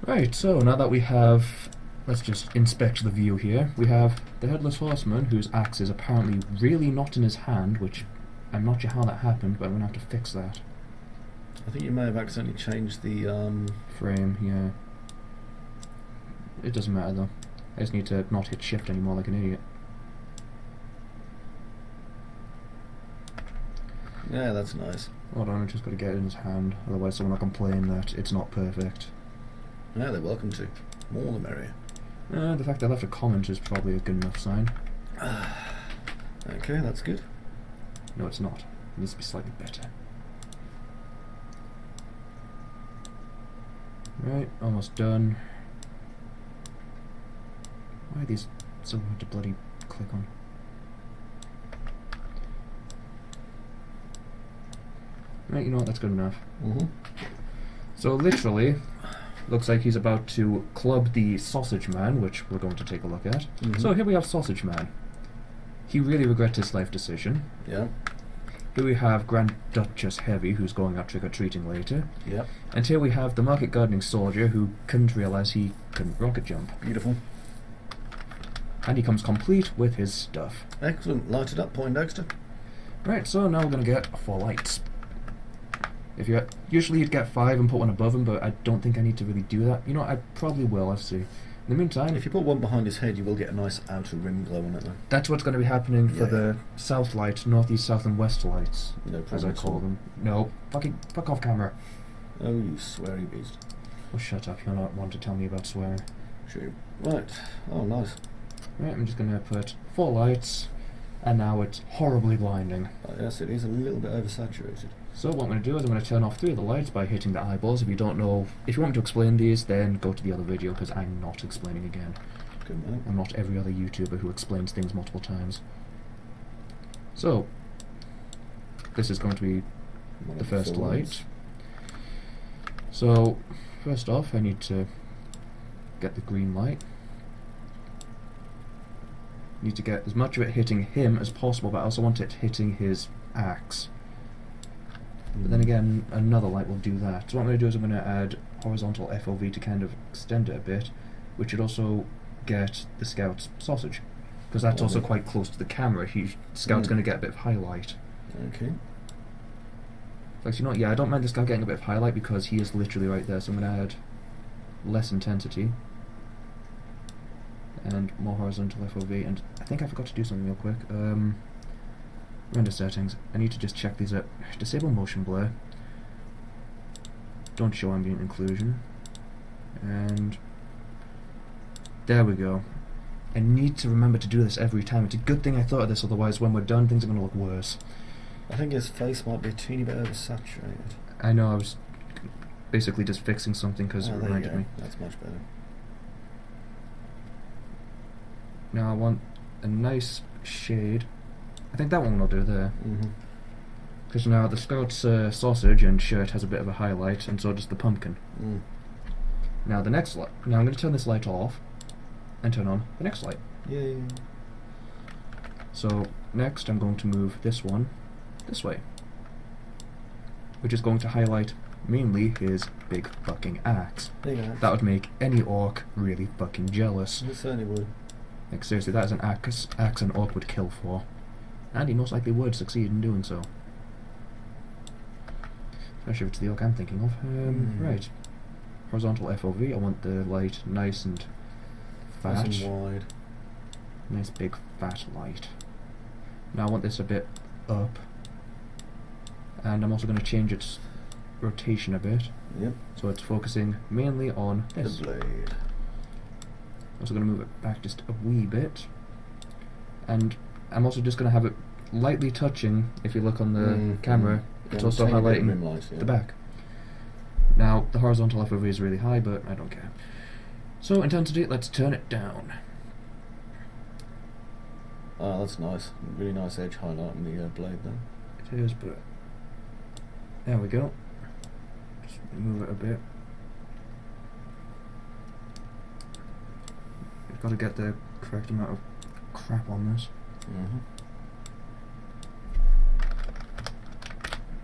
Right, so now that we have... Let's just inspect the view here. We have the Headless Horseman, whose axe is apparently really not in his hand, which I'm not sure how that happened, but I'm going to have to fix that. I think you may have accidentally changed the frame, yeah. It doesn't matter though. I just need to not hit shift anymore like an idiot. Yeah, that's nice. Hold on, I've just got to get it in his hand, otherwise someone will complain that it's not perfect. Yeah, they're welcome to. More the merrier. The fact that I left a comment is probably a good enough sign. Okay, that's good. No, it's not. It needs to be slightly better. Right, almost done. Why are these so hard to bloody click on? Right, you know what, that's good enough. So literally, looks like he's about to club the Sausage Man, which we're going to take a look at. So here we have Sausage Man. He really regrets his life decision. Yeah. Here we have Grand Duchess Heavy, who's going out trick-or-treating later. Yep. And here we have the Market Gardening Soldier, who couldn't realise he couldn't rocket jump. Beautiful. And he comes complete with his stuff. Excellent. Lighted up, Poindexter. Right, so now we're going to get 4 lights. If you usually you'd get 5 and put one above him, but I don't think I need to really do that. You know, I probably will, I'll see. In the meantime... If you put one behind his head, you will get a nice outer rim glow on it, though. That's what's going to be happening for the south light, northeast, south and west lights, No as I problem. call them. No, fuck off camera. Oh, you sweary beast. Oh, shut up, you're not one to tell me about swearing. True. Right. Oh, nice. Right, I'm just going to put 4 lights, and now it's horribly blinding. Oh, yes, it is a little bit oversaturated. So what I'm going to do is I'm going to turn off 3 of the lights by hitting the eyeballs. If you don't know, if you want me to explain these, then go to the other video, because I'm not explaining again. Good man. I'm not every other YouTuber who explains things multiple times. So, this is going to be One the of first 4 light. lights. So, first off, I need to get the green light. Need to get as much of it hitting him as possible, but I also want it hitting his axe. But then again, another light will do that. So what I'm going to do is I'm going to add horizontal FOV to kind of extend it a bit, which should also get the Scout's sausage. Because that's also quite close to the camera. Scout's going to get a bit of highlight. Okay. In fact, you know what, yeah, I don't mind the Scout getting a bit of highlight because he is literally right there, so I'm going to add less intensity. And more horizontal FOV, and I think I forgot to do something real quick. Render settings. I need to just check these out. Disable motion blur. Don't show ambient inclusion. And there we go. I need to remember to do this every time. It's a good thing I thought of this, otherwise when we're done things are going to look worse. I think his face might be a teeny bit oversaturated. I know, I was basically just fixing something because it there you reminded go. me. That's much better. Now I want a nice shade. I think that one will do there. Because now the Scout's sausage and shirt has a bit of a highlight, and so does the pumpkin. Now the next light. Now I'm going to turn this light off and turn on the next light. Yay. So next I'm going to move this one this way, which is going to highlight mainly his big fucking axe. Big axe. That would make any orc really fucking jealous. It certainly would. Like seriously, that is an axe an orc would kill for. And he most likely would succeed in doing so. Especially if it's the orc I'm thinking of. Right. Horizontal FOV, I want the light nice and fat. Nice and wide. Nice big fat light. Now I want this a bit up. And I'm also going to change its rotation a bit. Yep. So it's focusing mainly on this. The blade. I'm also going to move it back just a wee bit. And I'm also just going to have it lightly touching, if you look on the camera, it's also highlighting light, the back. Now, the horizontal FOV is really high, but I don't care. So, intensity, let's turn it down. Ah, that's nice. Really nice edge highlight on the blade there. It is, but... There we go. Just move it a bit. You've got to get the correct amount of crap on this.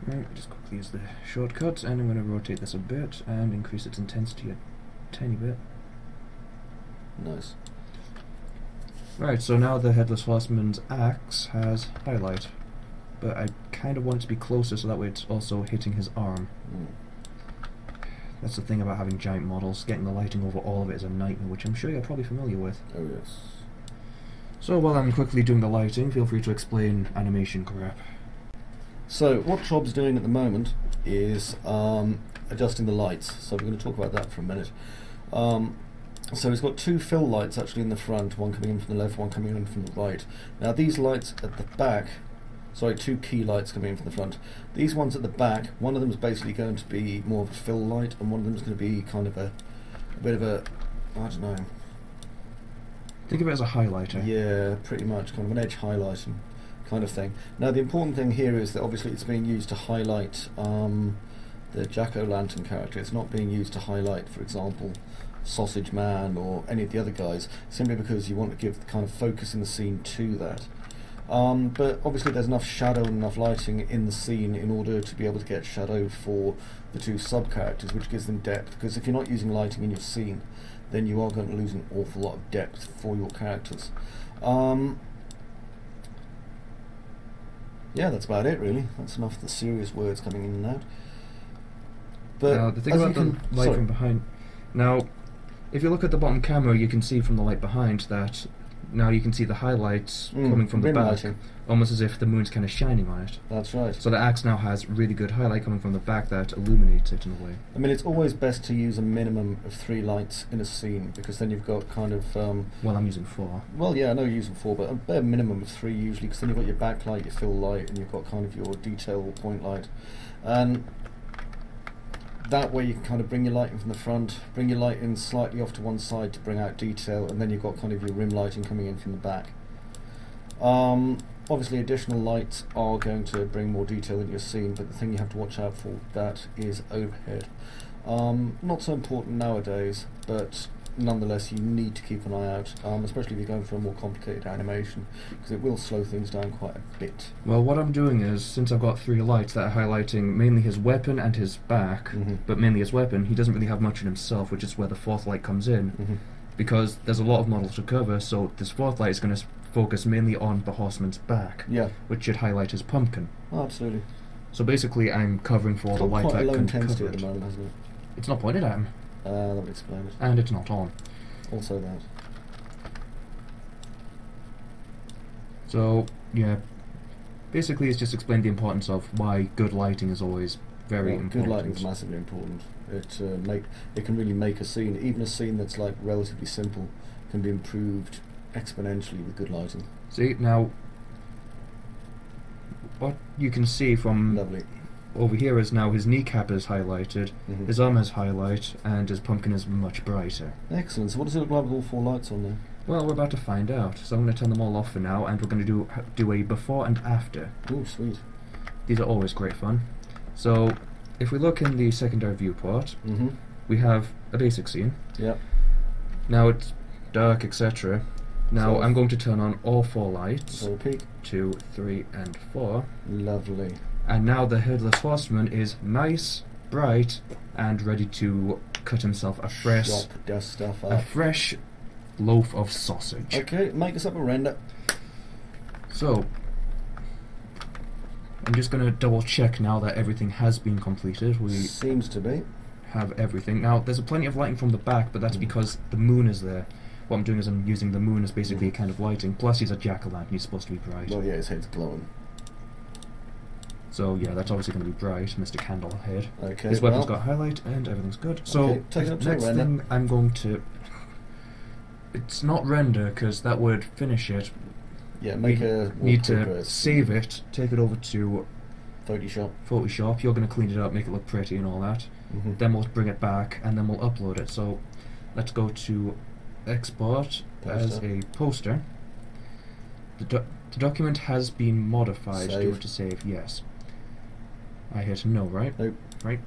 Right, just quickly use the shortcuts, and I'm going to rotate this a bit and increase its intensity a tiny bit. Nice. Right, so now the Headless Horseman's axe has highlight, but I kind of want it to be closer so that way it's also hitting his arm. That's the thing about having giant models, getting the lighting over all of it is a nightmare, which I'm sure you're probably familiar with. Oh yes. So while I'm quickly doing the lighting, feel free to explain animation crap. So what Trob's doing at the moment is adjusting the lights. So we're going to talk about that for a minute. So he's got two fill lights actually in the front, one coming in from the left, one coming in from the right. Now these lights at the back, sorry, two key lights coming in from the front. These ones at the back, one of them is basically going to be more of a fill light, and one of them is going to be kind of a bit of a, I don't know. Think of it as a highlighter. Yeah, pretty much, kind of an edge highlighting kind of thing. Now the important thing here is that obviously it's being used to highlight the Jack-o'-lantern character. It's not being used to highlight, for example, Sausage Man or any of the other guys, simply because you want to give the kind of focus in the scene to that. But obviously there's enough shadow and enough lighting in the scene in order to be able to get shadow for the two sub-characters, which gives them depth, because if you're not using lighting in your scene, then you are going to lose an awful lot of depth for your characters. Yeah, that's about it really. That's enough of the serious words coming in and out. But now, the thing about the light from behind... Now, if you look at the bottom camera, you can see from the light behind that now you can see the highlights coming from the back, lighting. Almost as if the moon's kind of shining on it. That's right. So the axe now has really good highlight coming from the back that illuminates it in a way. I mean, it's always best to use a minimum of 3 lights in a scene, because then you've got kind of... well, I'm using 4. Well, yeah, I know you're using 4, but a bare minimum of 3 usually, because then you've got your backlight, your fill light, and you've got kind of your detail point light. And that way you can kind of bring your light in from the front, bring your light in slightly off to one side to bring out detail, and then you've got kind of your rim lighting coming in from the back. Obviously additional lights are going to bring more detail in your scene, but the thing you have to watch out for that is overhead. Not so important nowadays, but nonetheless you need to keep an eye out, especially if you're going for a more complicated animation, because it will slow things down quite a bit. Well, what I'm doing is, since I've got 3 lights that are highlighting mainly his weapon and his back, but mainly his weapon, he doesn't really have much in himself, which is where the 4th light comes in, because there's a lot of models to cover, so this 4th light is going to focus mainly on the horseman's back, which should highlight his pumpkin. Oh, absolutely. So basically I'm covering for all the light that can cover at the moment, hasn't it? It's not pointed at him. That would explain it. And it's not on. Also that. So, yeah, basically it's just explained the importance of why good lighting is always very important. Good lighting is massively important. It can really make a scene, even a scene that's like relatively simple, can be improved exponentially with good lighting. See, now, what you can see from over here is now his kneecap is highlighted, his arm has highlight, and his pumpkin is much brighter. Excellent. So what does it look like with all 4 lights on there? Well, we're about to find out. So I'm going to turn them all off for now, and we're going to do a before and after. Ooh, sweet. These are always great fun. So, if we look in the secondary viewport, we have a basic scene. Yep. Now it's dark, etc. Now So I'm going to turn on all 4 lights. So peek. 2, 3, and 4. Lovely. And now the Headless Horseman is nice, bright, and ready to cut himself a fresh, Chop, dust stuff up. loaf of sausage. Okay, make us up a render. So, I'm just going to double check now that everything has been completed. We Seems to be. have everything. Now, there's plenty of lighting from the back, but that's because the moon is there. What I'm doing is I'm using the moon as basically a kind of lighting. Plus, he's a jack-o'-lantern. He's supposed to be bright. Well, yeah, his head's glowing. So, yeah, that's obviously going to be bright, Mr. Candlehead. Okay, His weapon's well, got highlight, and everything's good. So, Okay, take it up to next render. thing I'm going to... It's not render, because that would finish it. yeah, make We a need wallpaper to save it, take it over to Photoshop. Photoshop. You're going to clean it up, make it look pretty and all that. Then we'll bring it back, and then we'll upload it. So, let's go to export as Poster. a poster. The document has been modified. Do you Save. want to save? Yes. I hit no, right? Nope. Right?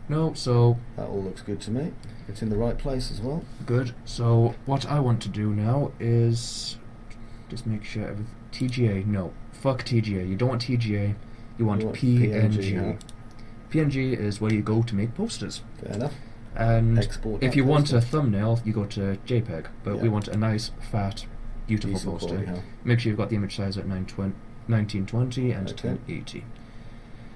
No, so That all looks good to me. It's in the right place as well. good. So what I want to do now is just make sure everything... TGA, no. Fuck TGA. You don't want TGA. You want PNG. huh? PNG is where you go to make posters. Fair enough. And Export if that you want a poster. thumbnail, you go to JPEG. But we Yeah. want a nice, fat, beautiful Decent poster. quality, huh? Make sure you've got the image size at 1920 and Okay. 1080.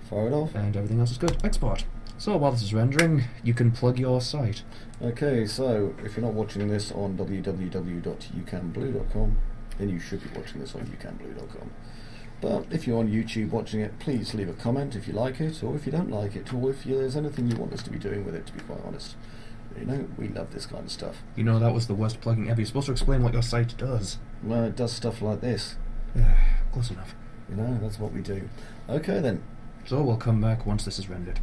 Fire it off. And everything else is good. Export. So while this is rendering, you can plug your site. Okay, so if you're not watching this on www.ucanblue.com, then you should be watching this on ucanblue.com. But if you're on YouTube watching it, please leave a comment if you like it, or if you don't like it, or if there's anything you want us to be doing with it, to be quite honest. You know, we love this kind of stuff. You know, that was the worst plugging ever. You're supposed to explain what your site does. Well, it does stuff like this. Close enough. You know, that's what we do. Okay then. So we'll come back once this is rendered.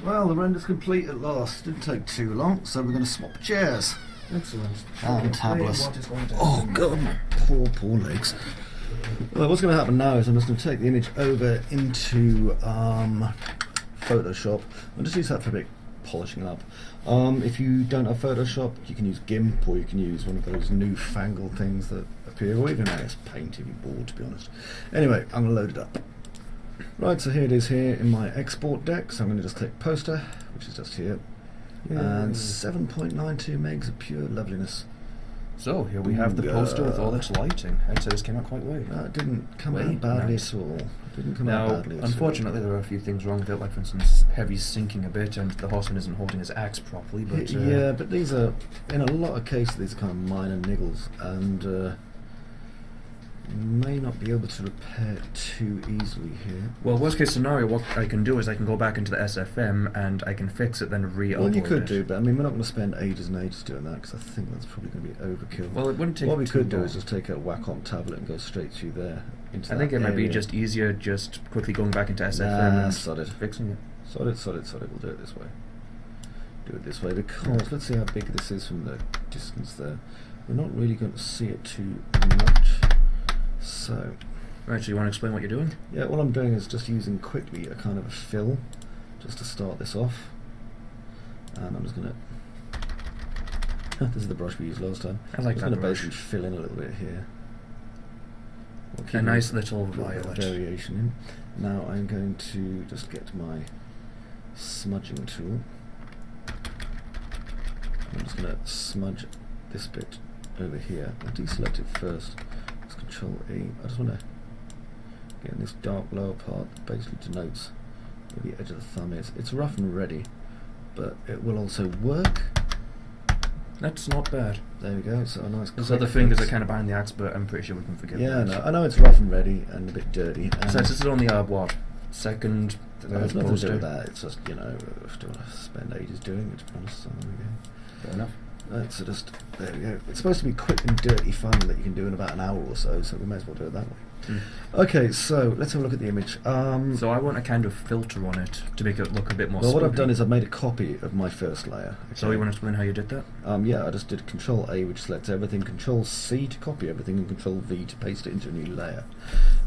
Well, the render's complete at last. Didn't take too long, so we're going to swap chairs. Excellent. Fantabulous. Oh god, my poor legs. Well, what's going to happen now is I'm just going to take the image over into Photoshop. I'll just use that for a bit polishing up. If you don't have Photoshop, you can use GIMP, or you can use one of those newfangled things that appear, or even AS Paint if you're bored, to be honest. Anyway, I'm going to load it up. Right, so here it is here in my export deck, so I'm going to just click poster, which is just here, and 7.92 megs of pure loveliness. So here we have the poster with all its lighting. I'd say this came out quite well. That didn't come Wait, out badly nice. at all. Didn't come Now, out badly at all. unfortunately, there are a few things wrong with it, like for instance, Heavy's sinking a bit, and the horseman isn't holding his axe properly. But Yeah, but these are, in a lot of cases, these are kind of minor niggles, and may not be able to repair it too easily here. well, worst case scenario, what I can do is I can go back into the SFM and I can fix it, then re-upload Well, you could it. do, but I mean, we're not going to spend ages and ages doing that, because I think that's probably going to be overkill. Well, it wouldn't take what we too could do long. is just take a Wacom tablet and go straight through there. Into I think that it might be area. just easier just quickly going back into SFM Nah, and sod it. fixing it. Sod it. We'll do it this way. Do it this way, because let's see how big this is from the distance there. We're not really going to see it too much. So, Right, so you want to explain what you're doing? yeah, what I'm doing is just using quickly a kind of a fill, just to start this off. And I'm just going to... this is the brush we used last time. I like I'm that going to brush. basically fill in a little bit here. We'll keep A nice a little bit of violet. variation in. Now I'm going to just get my smudging tool. I'm just going to smudge this bit over here. I'll deselect it first. Let's Control E. I just want to get in this dark lower part that basically denotes where the edge of the thumb is. It's rough and ready, but it will also work. That's not bad. There we go. So a nice. Those quick other fingers fix. are kind of behind the axe, but I'm pretty sure we can forgive Yeah, that. no, I know it's rough and ready and a bit dirty. And So this is only what? Second, no, third it's nothing to do poster? with that. It's just, you know, I have to spend ages doing it, to be honest. So there we go. Fair enough. Let's just, there we go. It's supposed to be quick and dirty fun that you can do in about an hour or so we may as well do it that way. Okay, so let's have a look at the image. So I want a kind of filter on it to make it look a bit more well, what I've spooky. done is I've made a copy of my first layer. Okay. So you want to explain how you did that? Yeah, I just did Control A, which selects everything, Control C to copy everything, and Control V to paste it into a new layer.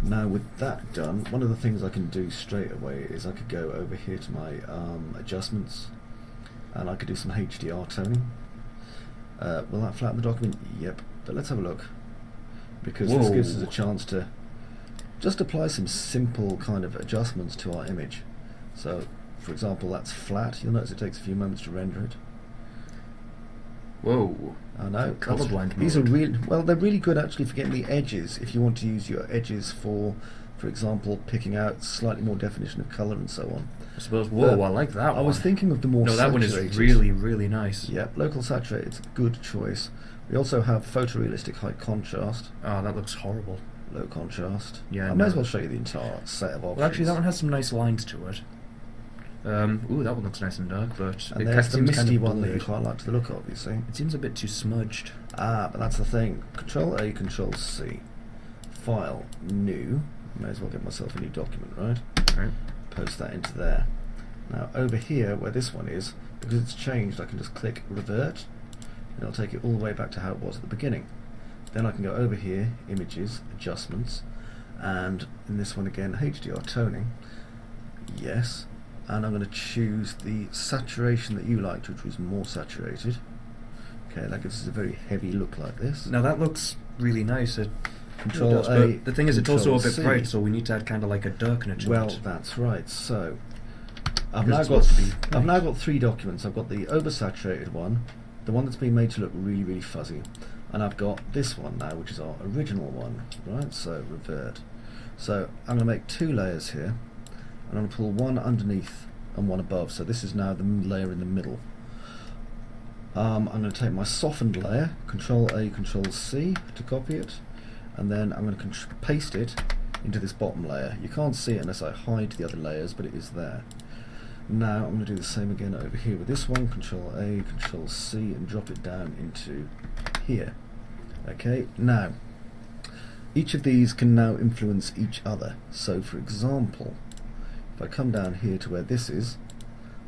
Now, with that done, one of the things I can do straight away is I could go over here to my adjustments, and I could do some HDR toning. Will that flatten the document? Yep. But let's have a look, because this gives us a chance to just apply some simple kind of adjustments to our image. So, for example, that's flat. You'll notice it takes a few moments to render it. Whoa. I know. Colorblind mode. These are they're really good actually for getting the edges. If you want to use your edges for example, picking out slightly more definition of colour and so on. I suppose. Whoa, I like that one. I was thinking of the more that one saturated. is really, really nice. Yep, local saturated is a good choice. We also have photorealistic high contrast. Oh, that looks horrible. Low contrast. Yeah, I may as well show you the entire set of options. Well, actually, that one has some nice lines to it. Ooh, that one looks nice and dark, but and it there's the misty kind of one that you blurred. quite like the look of, you see. It seems a bit too smudged. Ah, but that's the thing. Control A, Control C. File, New. May as well get myself a new document, right? Right. Post that into there. Now, over here, where this one is, because it's changed, I can just click Revert, and it'll take it all the way back to how it was at the beginning. Then I can go over here, Images, Adjustments, and in this one again, HDR Toning. Yes. And I'm going to choose the saturation that you liked, which was more saturated. Okay, that gives us a very heavy look like this. Now that looks really nice. Control does, A. but the thing is, it's also a bit Control C. bright, so we need to add kind of like a darkener to Well, it. that's right. So I've Because now it's got supposed to be I've now white. got three documents. I've got the oversaturated one, the one that's been made to look really, really fuzzy, and I've got this one now, which is our original one. Right. So Revert. So I'm going to make two layers here. And I'm going to pull one underneath and one above, so this is now the layer in the middle. I'm going to take my softened layer, Control A, Control C to copy it, and then I'm going to paste it into this bottom layer. You can't see it unless I hide the other layers, but it is there. Now I'm going to do the same again over here with this one, Control A, Control C, and drop it down into here. Okay, now each of these can now influence each other. So for example, if I come down here to where this is,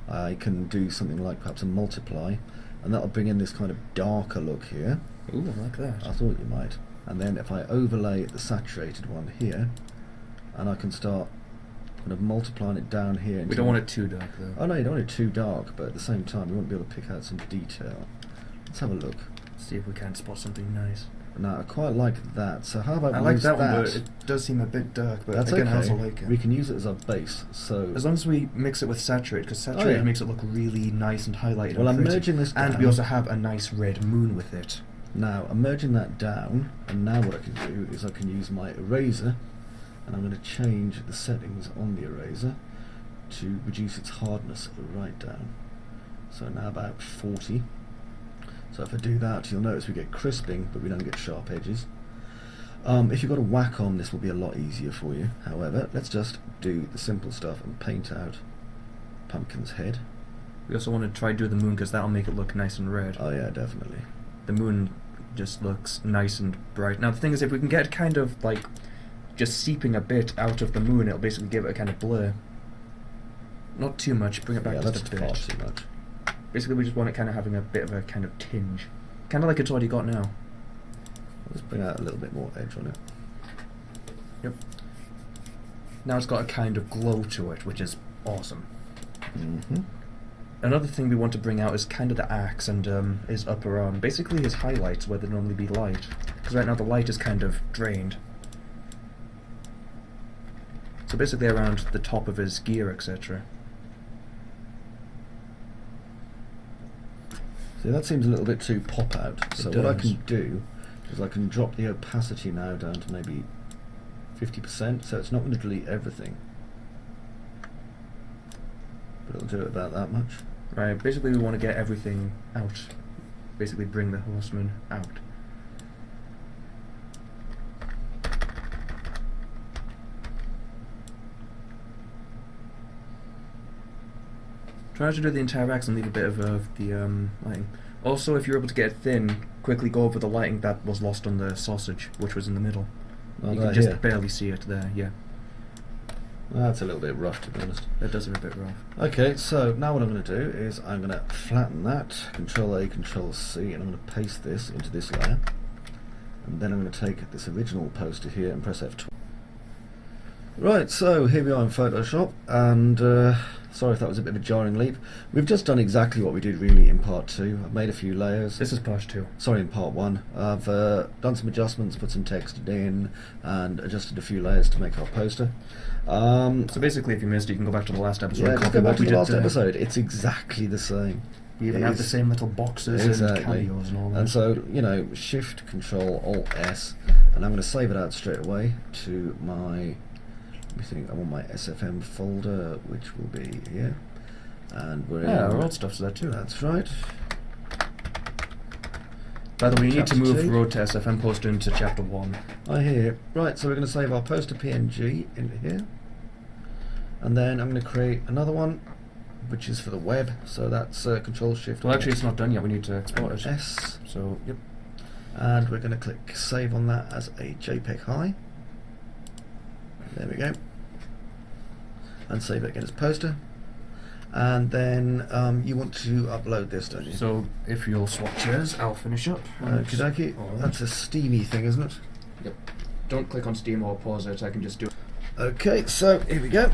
I can do something like perhaps a multiply, and that'll bring in this kind of darker look here. Ooh, I like that. I thought you might. And then if I overlay the saturated one here, and I can start kind of multiplying it down here. We don't want it too dark, though. Oh no, you don't want it too dark, but at the same time you want to be able to pick out some detail. Let's have a look. See if we can spot something nice. Now I quite like that, so how about I we like use that one, but it does seem a bit dark. But That's again, okay. I also like it. We can use it as our base. So As long as we mix it with saturated, because saturated yeah. makes it look really nice and highlighted. Well, and I'm pretty. merging this and down. we also have a nice red moon with it. Now I'm merging that down, and now what I can do is I can use my eraser, and I'm going to change the settings on the eraser to reduce its hardness right down. So now about 40. So if I do that, you'll notice we get crisping, but we don't get sharp edges. If you've got a Wacom, this will be a lot easier for you. However, let's just do the simple stuff and paint out Pumpkin's head. We also want to try do the moon, because that'll make it look nice and red. Oh yeah, definitely. The moon just looks nice and bright. Now the thing is, if we can get kind of like just seeping a bit out of the moon, it'll basically give it a kind of blur. Not too much, bring it back Yeah, just that's a far bit. too much. Basically we just want it kind of having a bit of a kind of tinge. Kind of like it's already got now. Let's bring out a little bit more edge on it. Yep. Now it's got a kind of glow to it, which is awesome. Mm-hmm. Another thing we want to bring out is kind of the axe and his upper arm. Basically his highlights where there'd normally be light. Because right now the light is kind of drained. So basically around the top of his gear, etc. See, that seems a little bit too pop out. So It what I does. can do is I can drop the opacity now down to maybe 50%, so it's not going to delete everything. But it'll do it about that much. Right, basically we want to get everything out. Basically bring the Horseman out. Try not to do the entire axe and leave a bit of the lighting. Also, if you're able to get it thin, quickly go over the lighting that was lost on the sausage, which was in the middle. Oh, You there, can just here. barely see it there, yeah. That's a little bit rough, to be honest. That does look a bit rough. Okay, so now what I'm going to do is I'm going to flatten that, Control A, Control C, and I'm going to paste this into this layer. And then I'm going to take this original poster here and press F12. Right, so here we are in Photoshop, and sorry if that was a bit of a jarring leap. We've just done exactly what we did really in part 2. I've made a few layers. This is part 2. Sorry, in part 1. I've done some adjustments, put some text in, and adjusted a few layers to make our poster. So basically, if you missed it, you can go back to the last episode Yeah, and just copy go back what to we the did last there. episode. It's exactly the same. We even It have the is- same little boxes Exactly. and cameos and all that. And so, you know, Shift, Control, Alt, S, and I'm going to save it out straight away to my, let me think, I want my SFM folder, which will be here. And we're Yeah, in, our old stuff's there too. that's right. By the way, you need to Chapter move 2. Road to SFM poster into Chapter 1. I hear. Right, so we're going to save our poster PNG into here. And then I'm going to create another one, which is for the web. So that's Control Shift. Well, actually, it's not done yet. We need to export it. S. So, yep. And we're going to click Save on that as a JPEG High. There we go. And save it again as poster. And then you want to upload this, don't you? So, if you'll swap chairs, I'll finish up. Okie dokie. Alright. That's a steamy thing, isn't it? Yep. Don't click on Steam or pause it. I can just do it. Okay, so here we go.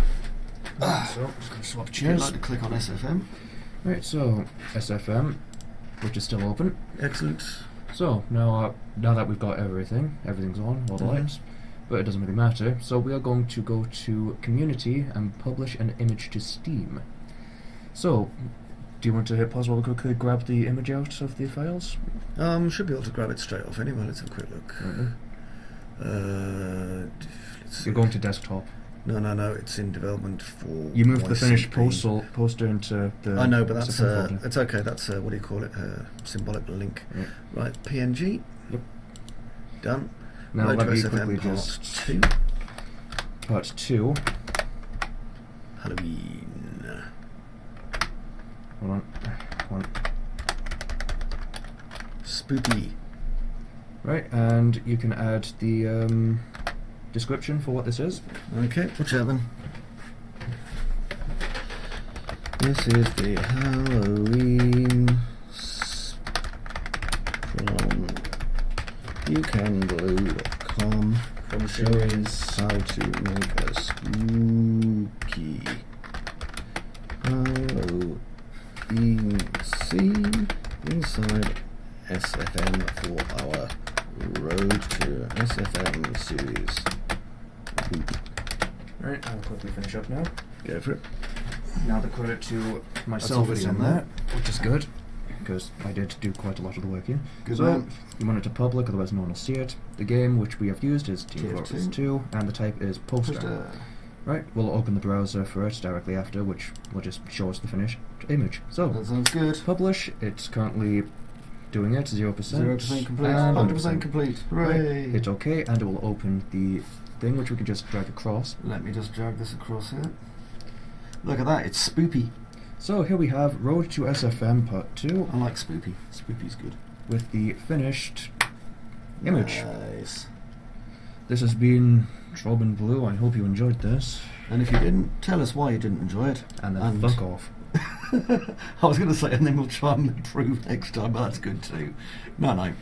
So, just going to swap If you'd chairs. like to click on SFM. Right, so, SFM, which is still open. Excellent. So, now that we've got everything's on, all the Mhm. lights, but it doesn't really matter. So we are going to go to Community and publish an image to Steam. So, do you want to hit pause while we quickly grab the image out of the files? Should be able to grab it straight off anyway. Let's have a quick look. Let's see. You're going to desktop. No. It's in development for. You moved the finished YCP. poster into the. I know, but that's SFM folder. it's okay. That's what do you call it? Symbolic link. Right. Right. PNG. Yep. Done. Now Right let to me SFM quickly part just 2. part 2. Halloween. Hold on. Spooky. Right, and you can add the description for what this is. Okay. Watch out then. This is the Halloween from youcanblue.com. From Showing series. how to make a spooky Halloween scene inside SFM for our Road to SFM series. Right, I'll quickly finish up now. Go for it. Now the credit to myself already is in on there, which is good, because I did do quite a lot of the work here. Good so, man. you want it to public, otherwise no one will see it. The game which we have used is Team TF2. Fortress 2, and the type is poster. Right, we'll open the browser for it directly after, which will just show us the finished image. So, That sounds good. publish, it's currently doing it, 0%. 0% complete. and 100% complete. Hooray! Right, it's okay, and it will open the thing, which we can just drag across. Let me just drag this across here. Look at that, it's spoopy. So here we have Road to SFM Part 2 I like spoopy. Spoopy's good. with the finished image. Nice. This has been Trob and Blue. I hope you enjoyed this. And if you didn't, tell us why you didn't enjoy it. And then fuck off. I was going to say, and then we'll try and improve next time, but that's good too. No.